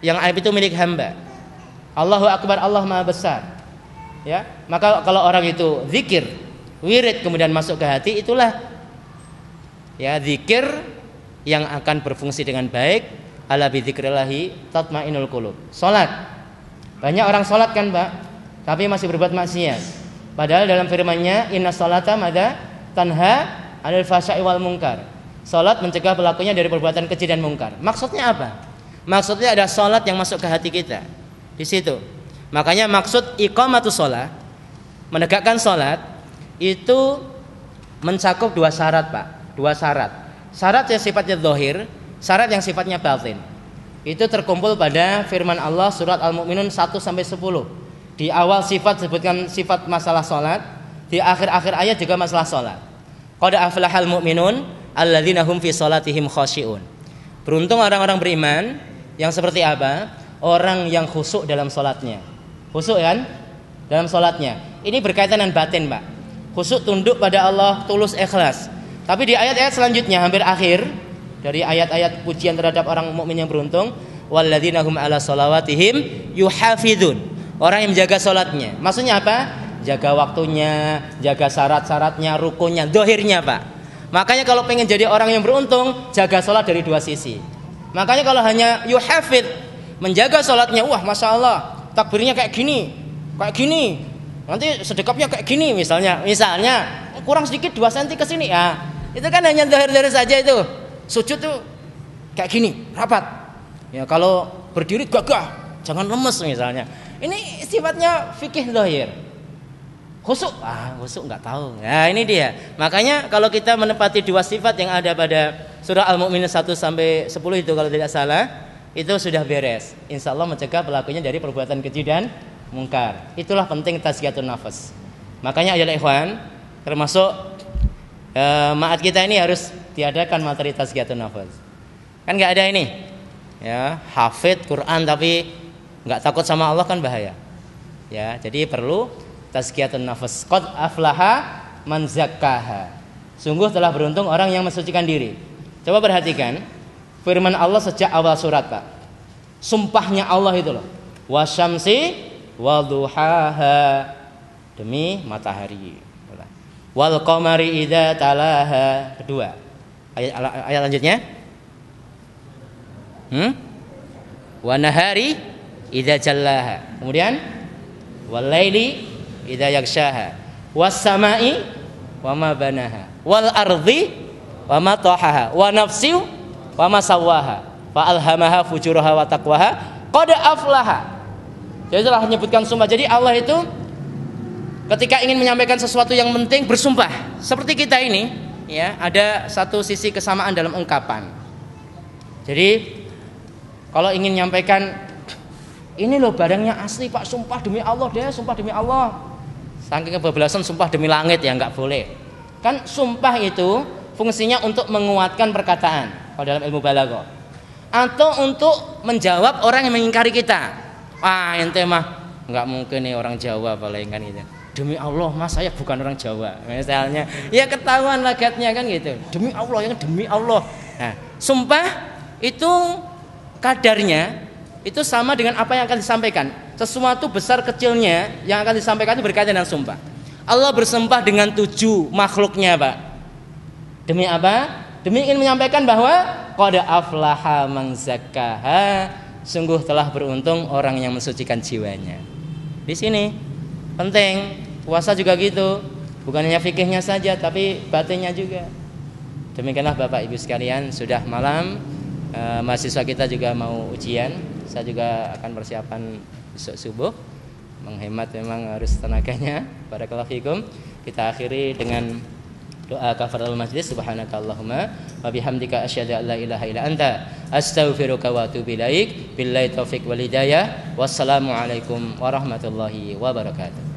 Yang aib itu milik hamba. Allahu akbar, Allah maha besar. Ya, maka kalau orang itu zikir, wirid kemudian masuk ke hati, itulah ya zikir yang akan berfungsi dengan baik. Ala bidzikrillahi tatmainul qulub. Salat. Banyak orang salat kan, Pak, tapi masih berbuat maksiat. Padahal dalam firman-Nya inna sholata madza tanha 'anil fahsya'i wal munkar. Salat mencegah pelakunya dari perbuatan keji dan mungkar. Maksudnya apa? Maksudnya ada salat yang masuk ke hati kita. Di situ. Makanya maksud iqamatus shalah, menegakkan salat itu mencakup 2 syarat, Pak. 2 syarat. Syarat yang sifatnya zahir, syarat yang sifatnya batin. Itu terkumpul pada firman Allah surat Al-Mu'minun 1 sampai 10. Di awal sifat sebutkan sifat masalah salat, di akhir-akhir ayat juga masalah salat. Qad aflahal mu'minun alladzina hum fi salatihim khashi'un. Beruntung orang-orang beriman yang seperti apa? Orang yang khusyuk dalam salatnya. Khusyuk kan? Dalam salatnya. Ini berkaitan dengan batin, Pak. Khusyuk tunduk pada Allah, tulus ikhlas. Tapi di ayat-ayat selanjutnya hampir akhir dari ayat-ayat pujian terhadap orang mukmin yang beruntung, walladzina hum ala shalawatihim yuhafizun. Orang yang menjaga sholatnya, maksudnya apa? Jaga waktunya, jaga syarat-syaratnya, rukunnya, dohirnya, Pak. Makanya kalau pengen jadi orang yang beruntung, jaga sholat dari 2 sisi. Makanya kalau hanya yuhafid, menjaga sholatnya, wah masya Allah, takbirnya kayak gini, nanti sedekapnya kayak gini misalnya kurang sedikit 2 cm ke sini, ya itu kan hanya dohir-dohir saja itu. Sujud tuh kayak gini, rapat. Ya kalau berdiri gagah, jangan lemes misalnya. Ini sifatnya fikih zahir. Khusuk, khusuk nggak tahu. Nah ini dia. Makanya kalau kita menepati dua sifat yang ada pada surah Al-Mu'minun 1 sampai 10 itu kalau tidak salah, itu sudah beres. Insya Allah mencegah pelakunya dari perbuatan keji dan mungkar. Itulah penting tazkiyatun nafas. Makanya ayolah ikhwan, termasuk ma'at kita ini harus diadakan materi tazkiyatun nafas. Kan nggak ada ini. Ya, hafid Quran tapi nggak takut sama Allah kan bahaya. Ya, jadi perlu tazkiyatun nafas. Qad aflaha man zakkaha. Sungguh telah beruntung orang yang mensucikan diri. Coba perhatikan firman Allah sejak awal surat, Pak. Sumpahnya Allah itu loh. Wasyamsi waduhaha, demi matahari. Wal qamari idza talaha. Kedua. Ayat lanjutnya. Wa nahari idza jallaha. Kemudian wal laili idza yaghshaha. Was samai wa ma banaha. Wal ardi wa ma tahaha. Wa nafsi wa ma sawaha. Fa alhamaha fujuraha wa taqwaha. Qad aflaha. Jadi telah menyebutkan sumpah. Jadi Allah itu ketika ingin menyampaikan sesuatu yang penting bersumpah. Seperti kita ini, ya, ada satu sisi kesamaan dalam ungkapan. Jadi kalau ingin menyampaikan ini loh barangnya asli Pak, sumpah demi Allah deh, sumpah demi Allah. Saking kebablasan sumpah demi langit ya nggak boleh. Kan sumpah itu fungsinya untuk menguatkan perkataan kalau dalam ilmu balaghah. Atau untuk menjawab orang yang mengingkari kita. Ente mah nggak mungkin nih orang Jawa paling kan gitu. Demi Allah mas saya bukan orang Jawa misalnya. Ya ketahuan lagatnya kan gitu. Demi Allah, yang demi Allah. Nah, sumpah itu kadarnya itu sama dengan apa yang akan disampaikan. Sesuatu besar kecilnya yang akan disampaikan itu berkaitan dengan sumpah. Allah bersumpah dengan 7 makhluknya, Pak. Demi apa? Demi ingin menyampaikan bahwa qad aflaha man zakkaha, sungguh telah beruntung orang yang mensucikan jiwanya. Di sini penting, puasa juga gitu. Bukan hanya fikihnya saja tapi batinnya juga. Demikianlah Bapak Ibu sekalian, sudah malam. Mahasiswa kita juga mau ujian. Saya juga akan persiapan besok subuh. Menghemat memang harus tenaganya. Barakallahu fikum. Kita akhiri dengan doa kafaratul majlis. Subhanakallahumma wa bihamdika asyhadu an la ilaha illa anta astaghfiruka wa atubu ilaik. Billahi taufik wal hidayah. Wassalamualaikum warahmatullahi wabarakatuh.